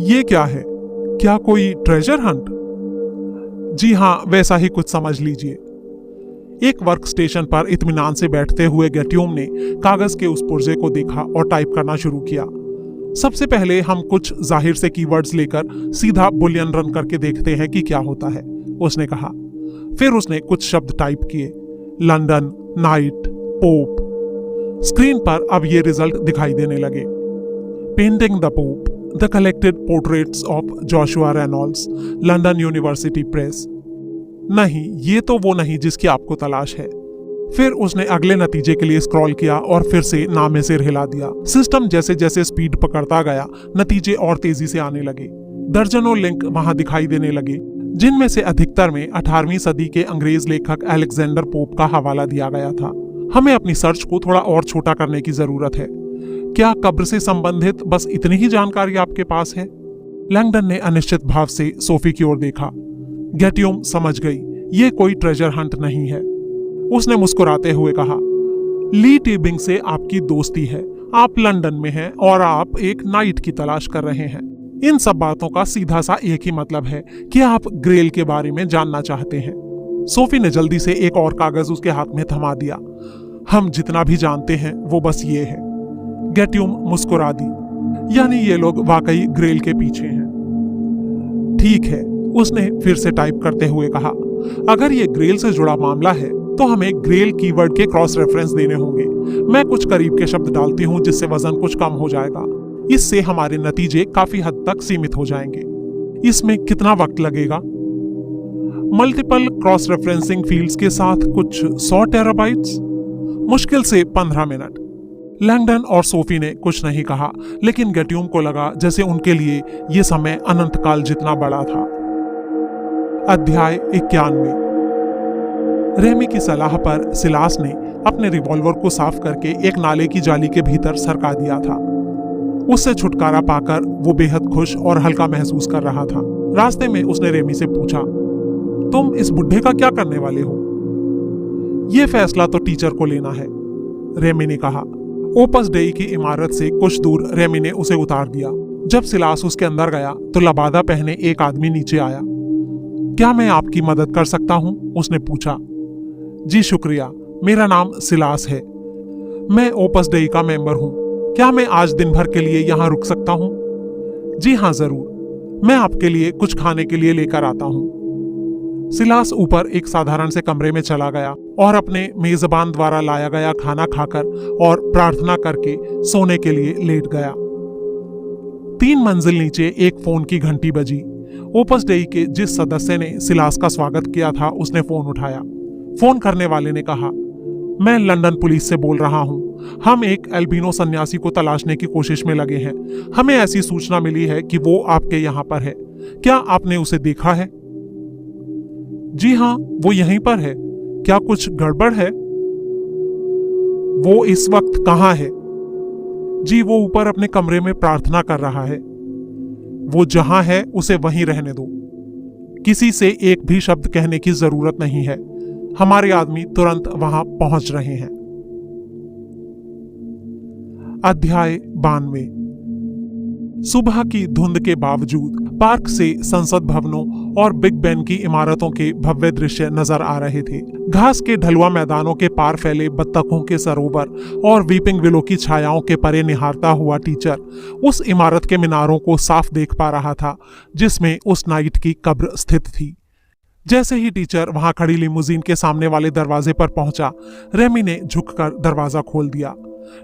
ये क्या है, क्या कोई ट्रेजर हंट? जी हाँ, वैसा ही कुछ समझ लीजिए। एक वर्क स्टेशन पर इत्मीनान से बैठते हुए गेट्यूम ने कागज के उस पुर्जे को देखा और टाइप करना शुरू किया। सबसे पहले हम कुछ जाहिर से कीवर्ड्स लेकर सीधा बुलियन रन करके देखते हैं कि क्या होता है, उसने कहा। फिर उसने कुछ शब्द टाइप किए, लंदन, नाइट, पोप। स्क्रीन पर अब ये रिजल्ट दिखाई देने लगे। Painting the pope, the collected portraits of Joshua Reynolds, London university press. नहीं, ये तो वो नहीं जिसकी आपको तलाश है। फिर उसने अगले नतीजे के लिए स्क्रॉल किया और फिर से नामे सिर हिला दिया। सिस्टम जैसे जैसे स्पीड पकड़ता गया, नतीजे और तेजी से आने लगे। दर्जनों लिंक वहां दिखाई देने लगे, जिनमें से अधिकतर में 18वीं सदी के अंग्रेज लेखक अलेक्जेंडर पोप का हवाला दिया गया था। हमें अपनी सर्च को थोड़ा और छोटा करने की जरूरत है। क्या कब्र से संबंधित बस इतनी ही जानकारी आपके पास है? लैंगडन ने अनिश्चित भाव से सोफी की ओर देखा। गेट्यूम समझ गई, ये कोई ट्रेजर हंट नहीं है। उसने मुस्कुराते हुए कहा, ली टीबिंग से आपकी दोस्ती है, आप लंदन में हैं और आप एक नाइट की तलाश कर रहे हैं। इन सब बातों का सीधा सा एक ही मतलब है कि आप ग्रेल के बारे में जानना चाहते हैं। सोफी ने जल्दी से एक और कागज उसके हाथ में थमा दिया। हम जितना भी जानते हैं वो बस ये है। गेट्यूम मुस्कुरा दी। यानी ये लोग वाकई ग्रेल के पीछे हैं। ठीक है, उसने फिर से टाइप करते हुए कहा। अगर ये ग्रेल से जुड़ा मामला है तो हमें ग्रेल कीवर्ड के क्रॉस रेफरेंस देने होंगे। मैं कुछ करीब के शब्द डालती हूँ जिससे वजन कुछ कम हो जाएगा। इससे हमारे नतीजे काफी हद तक सीमित हो जाएंगे। इसमें कितना वक्त लगेगा? मल्टीपल क्रॉस रेफरेंसिंग फील्ड्स के साथ कुछ 100 टेराबाइट्स, मुश्किल से 15 मिनट। लैंगडन और सोफी ने कुछ नहीं कहा, लेकिन गेट्यूम को लगा जैसे उनके लिए यह समय अनंत काल जितना बड़ा था। अध्याय 91। रेमी की सलाह पर सिलास ने अपने रिवॉल्वर को साफ करके एक नाले की जाली के भीतर सरका दिया था। उससे छुटकारा पाकर वो बेहद खुश और हल्का महसूस कर रहा था। रास्ते में उसने रेमी से पूछा, तुम इस बुढ़े का क्या करने वाले हो? ये फैसला तो टीचर को लेना है, रेमी ने कहा। ओपस डेई की इमारत से कुछ दूर रेमी ने उसे उतार दिया। जब सिलास उसके अंदर गया तो लबादा पहने एक आदमी नीचे आया। क्या मैं आपकी मदद कर सकता हूं? उसने पूछा। जी शुक्रिया, मेरा नाम सिलास है। मैं ओपस डेई का मेंबर हूं। क्या मैं आज दिन भर के लिए यहाँ रुक सकता हूँ? जी हाँ, जरूर। मैं आपके लिए कुछ खाने के लिए लेकर आता हूँ। सिलास ऊपर एक साधारण से कमरे में चला गया और अपने मेजबान द्वारा लाया गया खाना खाकर और प्रार्थना करके सोने के लिए लेट गया। 3 मंजिल नीचे एक फोन की घंटी बजी। ओपस डेई के जिस सदस्य ने सिलास का स्वागत किया था उसने फोन उठाया। फोन करने वाले ने कहा, मैं लंदन पुलिस से बोल रहा हूँ। हम एक एल्बिनो सन्यासी को तलाशने की कोशिश में लगे हैं। हमें ऐसी सूचना मिली है कि वो आपके यहाँ पर है। क्या आपने उसे देखा है? जी हाँ, वो यहीं पर है। क्या कुछ गड़बड़ है? वो इस वक्त कहाँ है? जी, वो ऊपर अपने कमरे में प्रार्थना कर रहा है। वो जहां है उसे वहीं रहने दो। किसी से एक भी शब्द कहने की जरूरत नहीं है। हमारे आदमी तुरंत वहां पहुंच रहे हैं। अध्याय 92। सुबह की धुंध के बावजूद पार्क से संसद भवनों और बिग बेन की इमारतों के भव्य दृश्य नजर आ रहे थे। घास के ढलुआ मैदानों के पार फैले बत्तखों के सरोवर और वीपिंग विलो की छायाओं के परे निहारता हुआ टीचर उस इमारत के मीनारों को साफ देख पा रहा था जिसमें उस नाइट की कब्र स्थित थी। जैसे ही टीचर वहां खड़ी लिमोजीन के सामने वाले दरवाजे पर पहुंचा, रेमी ने झुककर दरवाजा खोल दिया।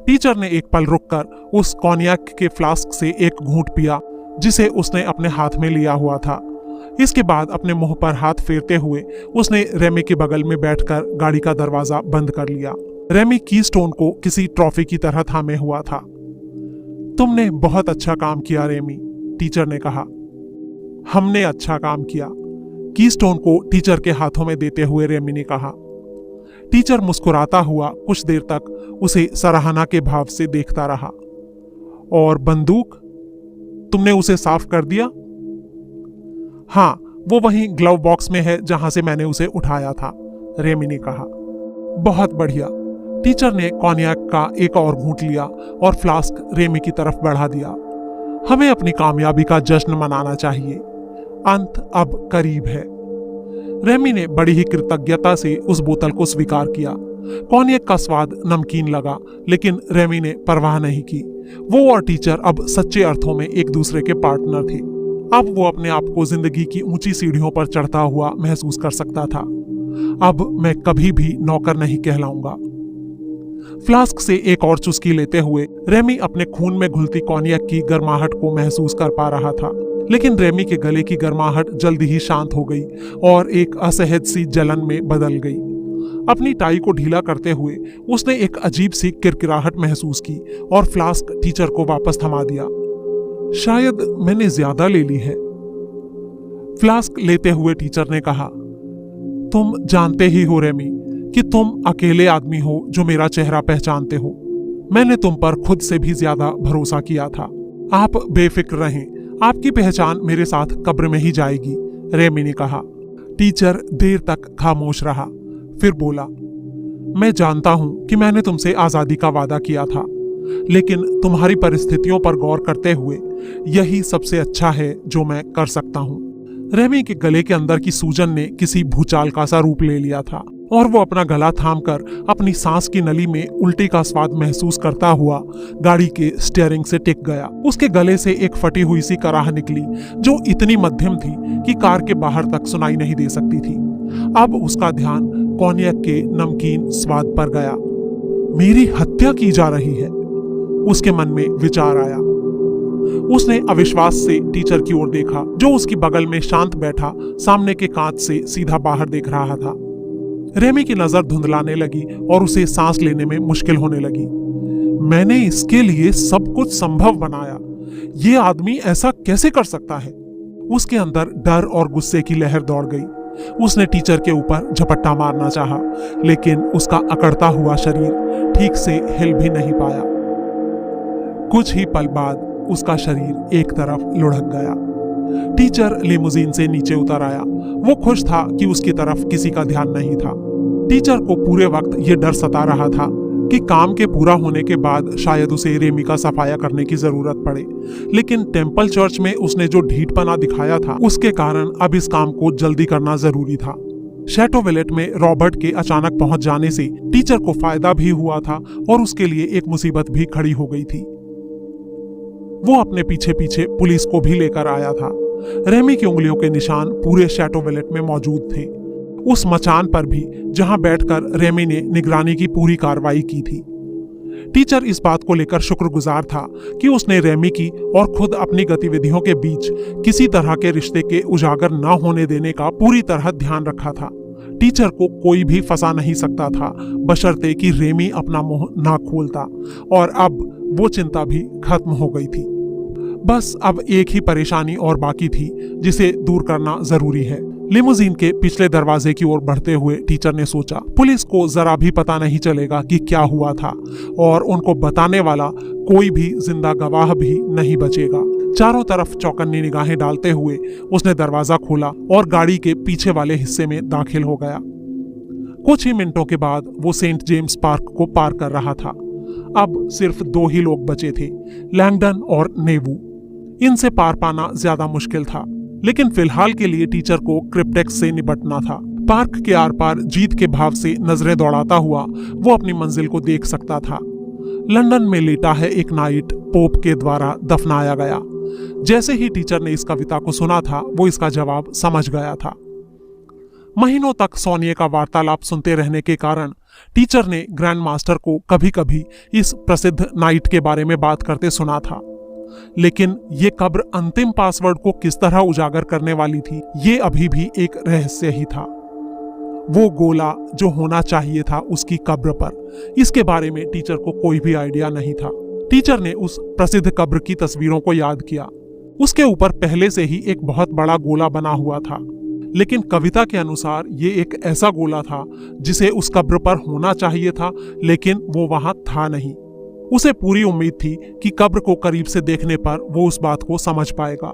टीचर ने एक पल रुककर उस कॉन्याक के फ्लास्क से एक घूंट पिया जिसे उसने अपने हाथ में लिया हुआ था। इसके बाद अपने मुंह पर हाथ फेरते हुए उसने रेमी के बगल में बैठकर गाड़ी का दरवाजा बंद कर लिया। रेमी कीस्टोन को किसी ट्रॉफी की तरह थामे हुआ था। तुमने बहुत अच्छा काम किया रेमी, टीचर ने कहा। हमने अच्छा काम किया, कीस्टोन को टीचर के हाथों में देते हुए रेमी ने कहा। टीचर मुस्कुराता हुआ कुछ देर तक उसे सराहना के भाव से देखता रहा। और बंदूक, तुमने उसे साफ कर दिया? हाँ, वो वहीं ग्लव बॉक्स में है जहां से मैंने उसे उठाया था, रेमी ने कहा। बहुत बढ़िया। टीचर ने कॉन्याक का एक और घूंट लिया और फ्लास्क रेमी की तरफ बढ़ा दिया। हमें अपनी कामयाबी का जश्न मनाना चाहिए। अंत अब करीब है। रेमी ने बड़ी ही कृतज्ञता से उस बोतल को स्वीकार किया। कॉन्याक का स्वाद नमकीन लगा, लेकिन रेमी ने परवाह नहीं की। वो और टीचर अब सच्चे अर्थों में एक दूसरे के पार्टनर थे। अब वो अपने आप को जिंदगी की ऊंची सीढ़ियों पर चढ़ता हुआ महसूस कर सकता था। अब मैं कभी भी नौकर नहीं कहलाऊंगा। फ्लास्क से एक और चुस्की लेते हुए रेमी अपने खून में घुलती कॉन्याक की गर्माहट को महसूस कर पा रहा था, लेकिन रेमी के गले की गर्माहट जल्दी ही शांत हो गई और एक असहज सी जलन में बदल गई। अपनी टाई को ढीला करते हुए उसने एक अजीब सी किरकिराहट महसूस की और फ्लास्क टीचर को वापस थमा दिया। शायद मैंने ज्यादा ले ली है, फ्लास्क लेते हुए टीचर ने कहा। तुम जानते ही हो रेमी कि तुम अकेले आदमी हो जो मेरा चेहरा पहचानते हो। मैंने तुम पर खुद से भी ज्यादा भरोसा किया था। आप बेफिक्र रहें, आपकी पहचान मेरे साथ कब्र में ही जाएगी, रेमी ने कहा। टीचर देर तक खामोश रहा, फिर बोला, मैं जानता हूं कि मैंने तुमसे आजादी का वादा किया था, लेकिन तुम्हारी परिस्थितियों पर गौर करते हुए यही सबसे अच्छा है जो मैं कर सकता हूं। रेमी के गले के अंदर की सूजन ने किसी भूचाल का सा रूप ले लिया था और वो अपना गला थामकर अपनी सांस की नली में उल्टी का स्वाद महसूस करता हुआ गाड़ी के स्टीयरिंग से टिक गया। उसके गले से एक फटी हुई सी कराह निकली जो इतनी मध्यम थी कि कार के बाहर तक सुनाई नहीं दे सकती थी। अब उसका ध्यान कॉन्याक के नमकीन स्वाद पर गया। मेरी हत्या की जा रही है, उसके मन में विचार आया। उसने अविश्वास से टीचर की ओर देखा जो उसकी बगल में शांत बैठा सामने के कांच से सीधा बाहर देख रहा था। रेमी की नजर धुंधलाने लगी और उसे सांस लेने में मुश्किल होने लगी। मैंने इसके लिए सब कुछ संभव बनाया, ये आदमी ऐसा कैसे कर सकता है? उसके अंदर डर और गुस्से की लहर दौड़ गई। उसने टीचर के ऊपर झपट्टा मारना चाहा, लेकिन उसका अकड़ता हुआ शरीर ठीक से हिल भी नहीं पाया। कुछ ही पल बाद उसका शरीर एक तरफ लुढ़क गया। टीचर लिमोजीन से नीचे उतर आया। वो खुश था कि उसकी तरफ किसी का ध्यान नहीं था। टीचर को पूरे वक्त ये डर सता रहा था कि काम के पूरा होने के बाद शायद उसे रेमी का सफाया करने की जरूरत पड़े, लेकिन टेम्पल चर्च में उसने जो ढीठपना दिखाया था उसके कारण अब इस काम को जल्दी करना जरूरी था। शैटो विलेट में रॉबर्ट के अचानक पहुंच जाने से टीचर को फायदा भी हुआ था और उसके लिए एक मुसीबत भी खड़ी हो गई थी। वो अपने पीछे पीछे पुलिस को भी लेकर आया था। रेमी की उंगलियों के निशान पूरे शैटो विलेट में मौजूद थे, उस मचान पर भी जहां बैठकर रेमी ने निगरानी की पूरी कार्रवाई की थी। टीचर इस बात को लेकर शुक्रगुजार था कि उसने रेमी की और खुद अपनी गतिविधियों के बीच किसी तरह के रिश्ते के उजागर न होने देने का पूरी तरह ध्यान रखा था। टीचर को कोई भी फंसा नहीं सकता था बशर्ते कि रेमी अपना मुंह ना खोलता, और अब वो चिंता भी खत्म हो गई थी। बस अब एक ही परेशानी और बाकी थी जिसे दूर करना जरूरी है, लिमोजीन के पिछले दरवाजे की ओर बढ़ते हुए टीचर ने सोचा, पुलिस को जरा भी पता नहीं चलेगा कि क्या हुआ था और उनको बताने वाला कोई भी जिंदा गवाह भी नहीं बचेगा। चारों तरफ चौकन्नी निगाहें डालते हुए उसने दरवाजा खोला और गाड़ी के पीछे वाले हिस्से में दाखिल हो गया। कुछ ही मिनटों के बाद वो सेंट जेम्स पार्क को पार कर रहा था। अब सिर्फ 2 ही लोग बचे थे, लैंगडन और नेवू। इनसे पार पाना ज्यादा मुश्किल था, लेकिन फिलहाल के लिए टीचर को क्रिप्टेक्स से निपटना था। पार्क के आर पार जीत के भाव से नजरें दौड़ाता हुआ वो अपनी मंजिल को देख सकता था। लंदन में लेटा है एक नाइट पोप के द्वारा दफनाया गया। जैसे ही टीचर ने इस कविता को सुना था, वो इसका जवाब समझ गया था। महीनों तक सोनिया का वार्तालाप सुनते रहने के कारण टीचर ने ग्रैंड मास्टर को कभी कभी इस प्रसिद्ध नाइट के बारे में बात करते सुना था, लेकिन ये कब्र अंतिम पासवर्ड को किस तरह उजागर करने वाली थी, ये अभी भी एक रहस्य ही था। वो गोला जो होना चाहिए था उसकी कब्र पर, इसके बारे में टीचर को कोई भी आइडिया नहीं था। टीचर ने उस प्रसिद्ध कब्र की तस्वीरों को याद किया। उसके ऊपर पहले से ही एक बहुत बड़ा गोला बना हुआ था, लेकिन कविता के अनुसार ये एक ऐसा गोला था जिसे उस कब्र पर होना चाहिए था, लेकिन वो वहां था नहीं। उसे पूरी उम्मीद थी कि कब्र को करीब से देखने पर वो उस बात को समझ पाएगा।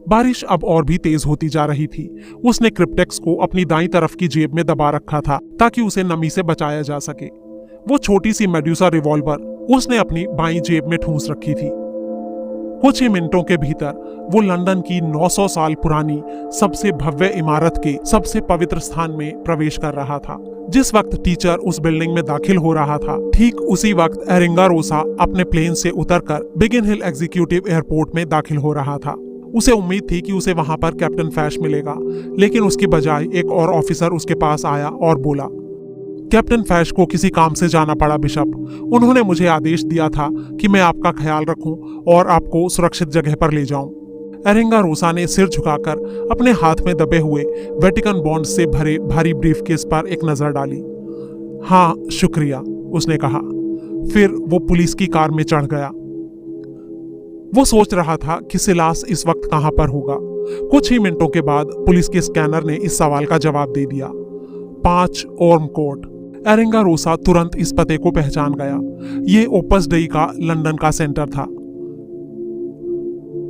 बारिश अब और भी तेज होती जा रही थी। उसने क्रिप्टेक्स को अपनी दाईं तरफ की जेब में दबा रखा था ताकि उसे नमी से बचाया जा सके। वो छोटी सी मेड्यूसा रिवॉल्वर उसने अपनी बाईं जेब में ठूंस रखी थी। कुछ ही मिनटों के भीतर वो लंदन की 900 साल पुरानी सबसे भव्य इमारत के सबसे पवित्र स्थान में प्रवेश कर रहा था। जिस वक्त टीचर उस बिल्डिंग में दाखिल हो रहा था, ठीक उसी वक्त एरिंगा रोसा अपने प्लेन से उतरकर बिगिन हिल एग्जीक्यूटिव एयरपोर्ट में दाखिल हो रहा था। उसे उम्मीद थी कि उसे वहां पर कैप्टन फैश मिलेगा, लेकिन उसकी बजाय एक और ऑफिसर उसके पास आया और बोला, कैप्टन फैश को किसी काम से जाना पड़ा बिशप। उन्होंने मुझे आदेश दिया था कि मैं आपका ख्याल रखूं और आपको सुरक्षित जगह पर ले जाऊं। एरिंगा रोसा ने सिर झुकाकर अपने हाथ में दबे हुए वेटिकन बॉन्ड से भरे भारी ब्रीफकेस पर एक नजर डाली। हाँ शुक्रिया, उसने कहा। फिर वो पुलिस की कार में चढ़ गया। वो सोच रहा था कि सिलास इस वक्त कहां पर होगा। कुछ ही मिनटों के बाद पुलिस के स्कैनर ने इस सवाल का जवाब दे दिया, 5 ओर्म कोर्ट। एरिंगा रोसा तुरंत इस पते को पहचान गया। ये ओपस डेई का लंदन का सेंटर था।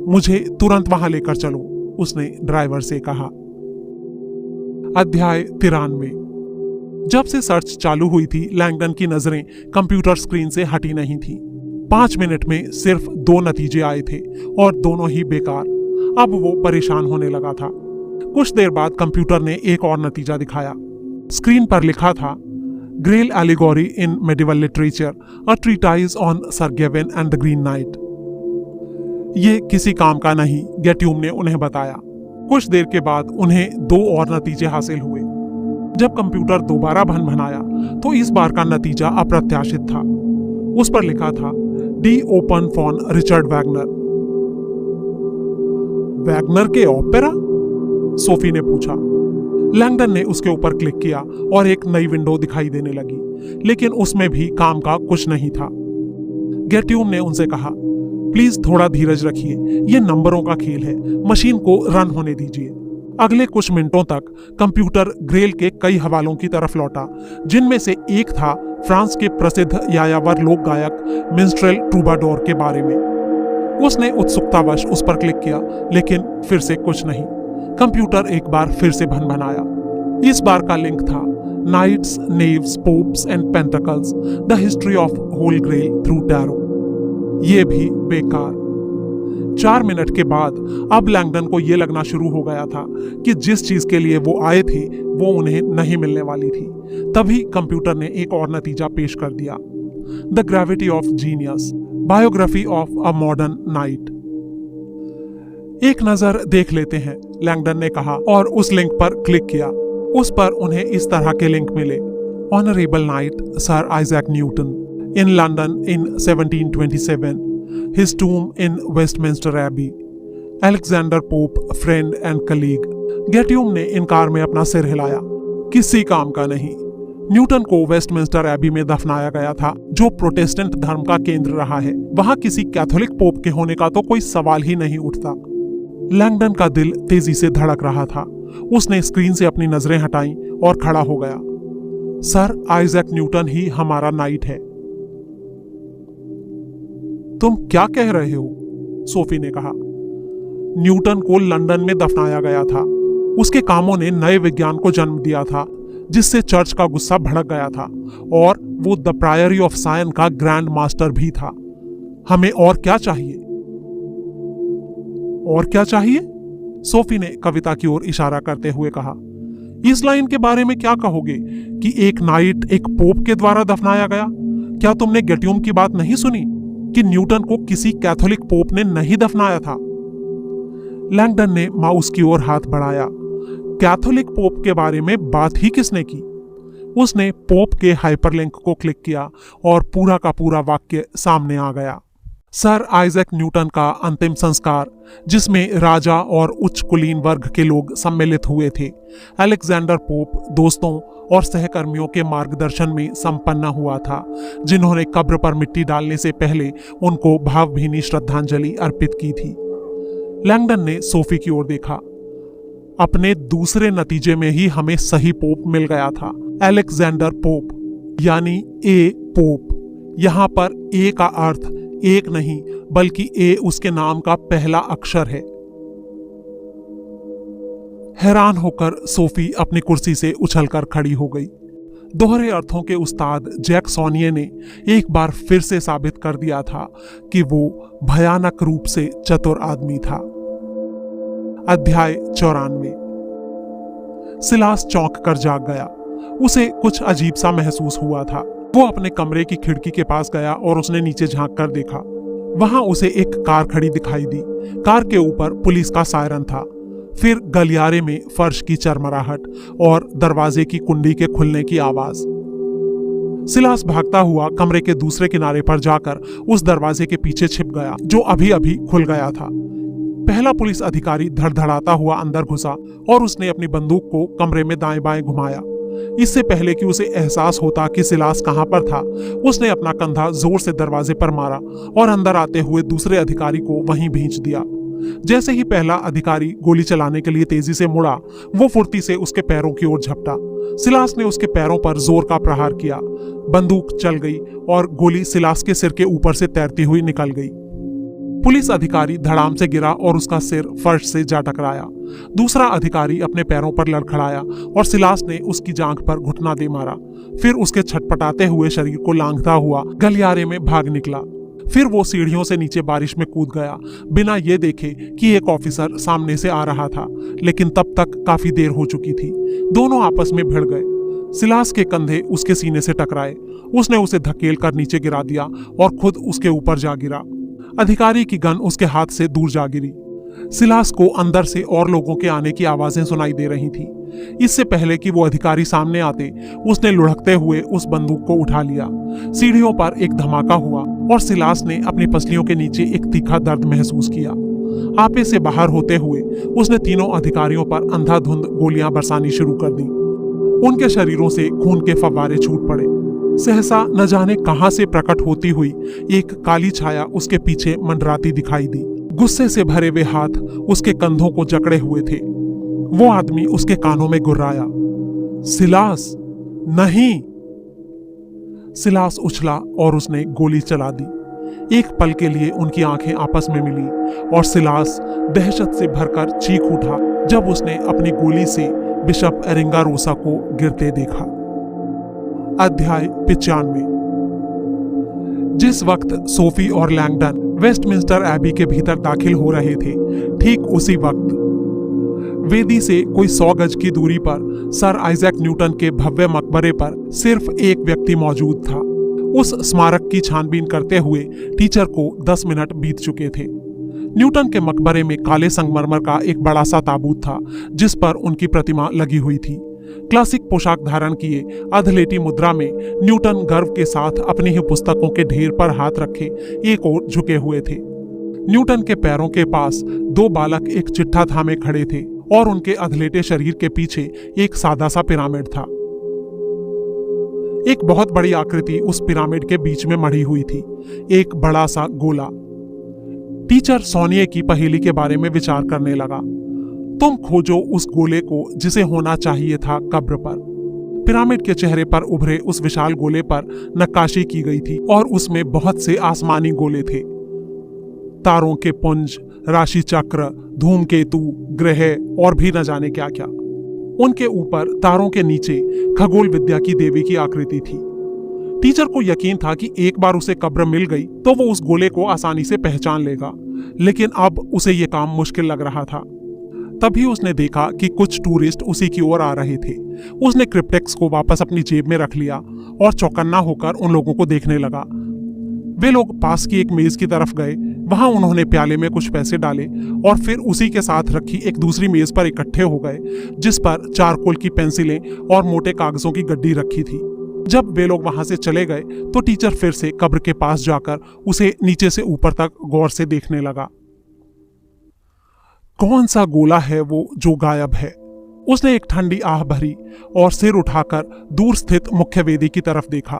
मुझे तुरंत वहां लेकर चलो, उसने ड्राइवर से कहा। अध्याय 93। जब से सर्च चालू हुई थी, लैंगडन की नजरें कंप्यूटर स्क्रीन से हटी नहीं थी। 5 मिनट में सिर्फ 2 नतीजे आए थे और दोनों ही बेकार। अब वो परेशान होने लगा था। कुछ देर बाद कंप्यूटर ने एक और नतीजा दिखाया। स्क्रीन पर लिखा था, grail allegory in medieval literature, a treatise on sir Gawain and the green knight. ये किसी काम का नहीं, गेट्यूम ने उन्हें बताया। कुछ देर के बाद उन्हें 2 और नतीजे हासिल हुए। जब कंप्यूटर दोबारा भनभनाया तो इस बार का नतीजा अप्रत्याशित था। उस पर लिखा था, the open fawn Richard Wagner. Wagner के ओपेरा? सोफी ने पूछा। लैंगडन ने उसके ऊपर क्लिक किया और एक नई विंडो दिखाई देने लगी, लेकिन उसमें भी काम का कुछ नहीं था। गेट्यूम ने उनसे कहा, प्लीज थोड़ा धीरज रखिए, ये नंबरों का खेल है, मशीन को रन होने दीजिए। अगले कुछ मिनटों तक कंप्यूटर ग्रेल के कई हवालों की तरफ लौटा, जिनमें से एक था फ्रांस के प्रसिद्ध यायावर लोक गायक मिन्स्ट्रेल ट्रूबाडोर के बारे में। उसने उत्सुकतावश उस पर क्लिक किया, लेकिन फिर से कुछ नहीं। कंप्यूटर एक बार फिर से भनभनाया। इस बार का लिंक था, knights, knaves, popes and pentacles, the history of holy grail through tarot. ये भी बेकार। 4 मिनट के बाद अब लैंगडन को यह लगना शुरू हो गया था कि जिस चीज के लिए वो आए थे वो उन्हें नहीं मिलने वाली थी। तभी कंप्यूटर ने एक और नतीजा पेश कर दिया, the gravity of genius, biography of a modern night. एक नजर देख लेते हैं, लैंगडन ने कहा और उस लिंक पर क्लिक किया। उस पर उन्हें इस तरह के लिंक मिले, honourable night sir Isaac Newton in London in 1727, his tomb in Westminster Abbey, Alexander Pope, friend and colleague। गेट्यूम ने इनकार में अपना सिर हिलाया, किसी काम का नहीं। न्यूटन को वेस्टमिंस्टर एबी में दफनाया गया था, जो प्रोटेस्टेंट धर्म का केंद्र रहा है। वहां किसी कैथोलिक पोप के होने का तो कोई सवाल ही नहीं उठता। लैंगडन का दिल तेजी से धड़क रहा था। उसने स्क्रीन से अपनी नजरें हटाईं और खड़ा हो गया। सर आइजैक न्यूटन ही हमारा नाइट है। तुम क्या कह रहे हो? सोफी ने कहा। न्यूटन को लंदन में दफनाया गया था। उसके कामों ने नए विज्ञान को जन्म दिया था, जिससे चर्च का गुस्सा भड़क गया था, और वो द प्रायरी ऑफ साइन का ग्रैंड मास्टर भी था। हमें और क्या चाहिए? और क्या चाहिए? सोफी ने कविता की ओर इशारा करते हुए कहा। इस लाइन के बारे में क्या कहोगे कि एक नाइट एक पोप के द्वारा दफनाया गया? क्या तुमने गेट्यूम की बात नहीं सुनी कि न्यूटन को किसी कैथोलिक पोप ने नहीं दफनाया था? लैंगडन ने माउस की ओर हाथ बढ़ाया। कैथोलिक पोप के बारे में बात ही किसने की? उसने पोप के हाइपरलिंक को क्लिक किया और पूरा का पूरा वाक्य सामने आ गया। सर आइजैक न्यूटन का अंतिम संस्कार, जिसमें राजा और उच्च कुलीन वर्ग के लोग सम्मिलित हुए थे, अलेक्जेंडर पोप दोस्तों और सहकर्मियों के मार्गदर्शन में संपन्न हुआ था, जिन्होंने कब्र पर मिट्टी डालने से पहले उनको भावभीनी श्रद्धांजलि अर्पित की थी। लैंगडन ने सोफी की ओर देखा। अपने दूसरे नतीजे में ही हमें सही पोप मिल गया था, अलेक्जेंडर पोप, यानी ए पोप। यहां पर ए का अर्थ एक नहीं, बल्कि ए उसके नाम का पहला अक्षर है। हैरान होकर सोफी अपनी कुर्सी से उछलकर खड़ी हो गई। दोहरे अर्थों के उस्ताद जैक सोनिये ने एक बार फिर से साबित कर दिया था कि वो भयानक रूप से चतुर आदमी था। अध्याय 94। सिलास चौंक कर जाग गया। उसे कुछ अजीब सा महसूस हुआ था। वो अपने कमरे की खिड़की के पास गया और उसने नीचे झांक कर देखा। वहां उसे एक कार खड़ी दिखाई दी। कार के ऊपर पुलिस का सायरन था। फिर गलियारे में फर्श की चरमराहट और दरवाजे की कुंडी के खुलने की आवाज। सिलास भागता हुआ कमरे के दूसरे किनारे पर जाकर उस दरवाजे के पीछे छिप गया, जो अभी अभी खुल गया था। पहला पुलिस अधिकारी धड़धड़ाता हुआ अंदर घुसा और उसने अपनी बंदूक को कमरे में दाएं बाएं घुमाया। इससे पहले कि उसे एहसास होता कि सिलास कहां पर था, उसने अपना कंधा जोर से दरवाजे पर मारा और अंदर आते हुए दूसरे अधिकारी को वहीं भेज दिया। जैसे ही पहला अधिकारी गोली चलाने के लिए तेजी से मुड़ा, वो फुर्ती से उसके पैरों की ओर झपटा। सिलास ने उसके पैरों पर जोर का प्रहार किया। बंदूक चल गई और गोली सिलास के सिर के ऊपर से तैरती हुई निकल गई। पुलिस अधिकारी धड़ाम से गिरा और उसका सिर फर्श से जा टकराया। दूसरा अधिकारी अपने पैरों पर लड़खड़ाया और सिलास ने उसकी जांघ पर घुटना दे मारा। फिर उसके छटपटाते हुए शरीर को लांघता हुआ गलियारे में भाग निकला। फिर वो सीढ़ियों से नीचे बारिश में कूद गया, बिना ये देखे कि एक ऑफिसर सामने से आ रहा था, लेकिन तब तक काफी देर हो चुकी थी। दोनों आपस में भिड़ गए। सिलास के कंधे उसके सीने से टकराए। उसने उसे धकेल कर नीचे गिरा दिया और खुद उसके ऊपर जा गिरा। अधिकारी की गन उसके हाथ से दूर जा गिरी। सिलास को अंदर से और लोगों के आने की आवाजें सुनाई दे रही थी। इससे पहले कि वो अधिकारी सामने आते, उसने लुढ़कते हुए उस बंदूक को उठा लिया। सीढ़ियों पर एक धमाका हुआ और सिलास ने अपनी पसलियों के नीचे एक तीखा दर्द महसूस किया। आपे से बाहर होते हुए उसने तीनों अधिकारियों पर अंधाधुंध गोलियां बरसानी शुरू कर दी। उनके शरीरों से खून के फव्वारे छूट पड़े। सहसा न जाने कहां से प्रकट होती हुई एक काली छाया उसके पीछे मंडराती दिखाई दी। गुस्से से भरे हुए हाथ उसके कंधों को जकड़े हुए थे। वो आदमी उसके कानों में गुर्राया, सिलास, नहीं। सिलास उछला और उसने गोली चला दी। एक पल के लिए उनकी आंखें आपस में मिली और सिलास दहशत से भरकर चीख उठा जब उसने अपनी गोली से बिशप एरिंगारोसा को गिरते देखा। अध्याय 95। जिस वक्त सोफी और लैंगडन वेस्टमिंस्टर एबी के भीतर दाखिल हो रहे थे, ठीक उसी वक्त वेदी से कोई 100 गज की दूरी पर सर आइजैक न्यूटन के भव्य मकबरे पर सिर्फ एक व्यक्ति मौजूद था। उस स्मारक की छानबीन करते हुए टीचर को 10 मिनट बीत चुके थे। न्यूटन के मकबरे में काले संगमरमर का एक बड़ा सा ताबूत था, जिस पर उनकी प्रतिमा लगी हुई थी। क्लासिक पोशाक धारण किए अधलेटी मुद्रा में न्यूटन गर्व के साथ अपनी ही पुस्तकों के ढेर पर हाथ रखे एक ओर झुके हुए थे। न्यूटन के पैरों के पास 2 बालक एक चिट्ठा थामे खड़े थे और उनके अधलेटे शरीर के पीछे एक सादा सा पिरामिड था। एक बहुत बड़ी आकृति उस पिरामिड के बीच में मढ़ी हुई थी, एक बड़ा सा गोला। टीचर सोनिये की पहेली के बारे में विचार करने लगा। तुम खोजो उस गोले को जिसे होना चाहिए था कब्र पर। पिरामिड के चेहरे पर उभरे उस विशाल गोले पर नक्काशी की गई थी और उसमें बहुत से आसमानी गोले थे। तारों के पुंज, राशि चक्र, धूमकेतु, ग्रह और भी न जाने क्या क्या। उनके ऊपर तारों के नीचे खगोल विद्या की देवी की आकृति थी। टीचर को यकीन था कि एक बार उसे कब्र मिल गई तो वो उस गोले को आसानी से पहचान लेगा, लेकिन अब उसे ये काम मुश्किल लग रहा था। तभी उसने देखा कि कुछ टूरिस्ट उसी की ओर आ रहे थे। उसने क्रिप्टेक्स को वापस अपनी जेब में रख लिया और चौकन्ना होकर उन लोगों को देखने लगा। वे लोग पास की एक मेज की तरफ गए। वहां उन्होंने प्याले में कुछ पैसे डाले और फिर उसी के साथ रखी एक दूसरी मेज पर इकट्ठे हो गए, जिस पर चारकोल की पेंसिलें और मोटे कागजों की गड्डी रखी थी। जब वे लोग वहां से चले गए तो टीचर फिर से कब्र के पास जाकर उसे नीचे से ऊपर तक गौर से देखने लगा। कौन सा गोला है वो जो गायब है? उसने एक ठंडी आह भरी और सिर उठाकर दूर स्थित मुख्य वेदी की तरफ देखा।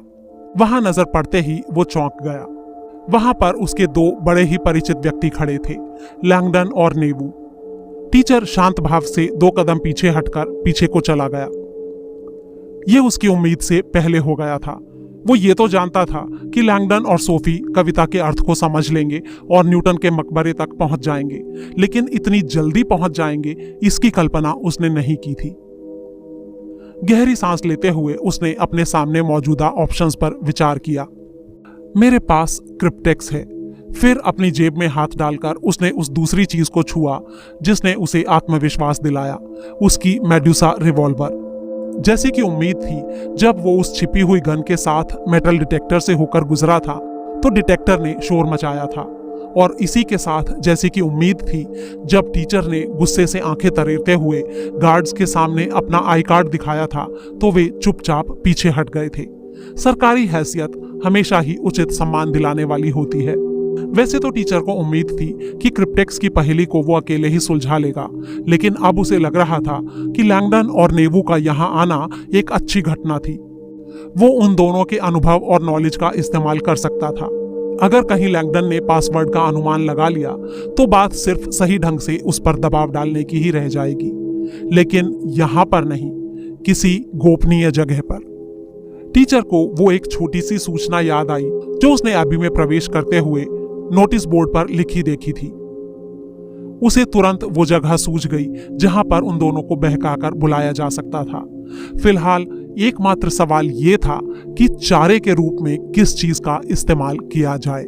वहां नजर पड़ते ही वो चौंक गया। वहां पर उसके दो बड़े ही परिचित व्यक्ति खड़े थे, लैंगडन और नेवू। टीचर शांत भाव से 2 कदम पीछे हटकर पीछे को चला गया। यह उसकी उम्मीद से पहले हो गया था। वो ये तो जानता था कि लैंगडन और सोफी कविता के अर्थ को समझ लेंगे और न्यूटन के मकबरे तक पहुंच जाएंगे, लेकिन इतनी जल्दी पहुंच जाएंगे इसकी कल्पना उसने नहीं की थी। गहरी सांस लेते हुए उसने अपने सामने मौजूदा ऑप्शंस पर विचार किया। मेरे पास क्रिप्टेक्स है। फिर अपनी जेब में हाथ डालकर उसने उस दूसरी चीज को छुआ जिसने उसे आत्मविश्वास दिलाया, उसकी मेडुसा रिवॉल्वर। जैसे कि उम्मीद थी, जब वो उस छिपी हुई गन के साथ मेटल डिटेक्टर से होकर गुजरा था तो डिटेक्टर ने शोर मचाया था, और इसी के साथ जैसे कि उम्मीद थी, जब टीचर ने गुस्से से आंखें तरेरते हुए गार्ड्स के सामने अपना आई कार्ड दिखाया था तो वे चुपचाप पीछे हट गए थे। सरकारी हैसियत हमेशा ही उचित सम्मान दिलाने वाली होती है। वैसे तो टीचर को उम्मीद थी कि क्रिप्टेक्स की पहेली को वो अकेले ही सुलझा लेगा, लेकिन अब उसे लग रहा था कि लैंगडन और नेवू का यहां आना एक अच्छी घटना थी। वो उन दोनों के अनुभव और नॉलेज का इस्तेमाल कर सकता था। अगर कहीं लैंगडन ने पासवर्ड का अनुमान लगा लिया तो बात सिर्फ सही ढंग से उस पर दबाव डालने की ही रह जाएगी, लेकिन यहां पर नहीं, किसी गोपनीय जगह पर। टीचर को वो एक छोटी सी सूचना याद आई जो उसने अभी में प्रवेश करते हुए नोटिस बोर्ड पर लिखी देखी थी। उसे तुरंत वो जगह सूझ गई जहां पर उन दोनों को बहकाकर बुलाया जा सकता था। फिलहाल एकमात्र सवाल ये था कि चारे के रूप में किस चीज का इस्तेमाल किया जाए।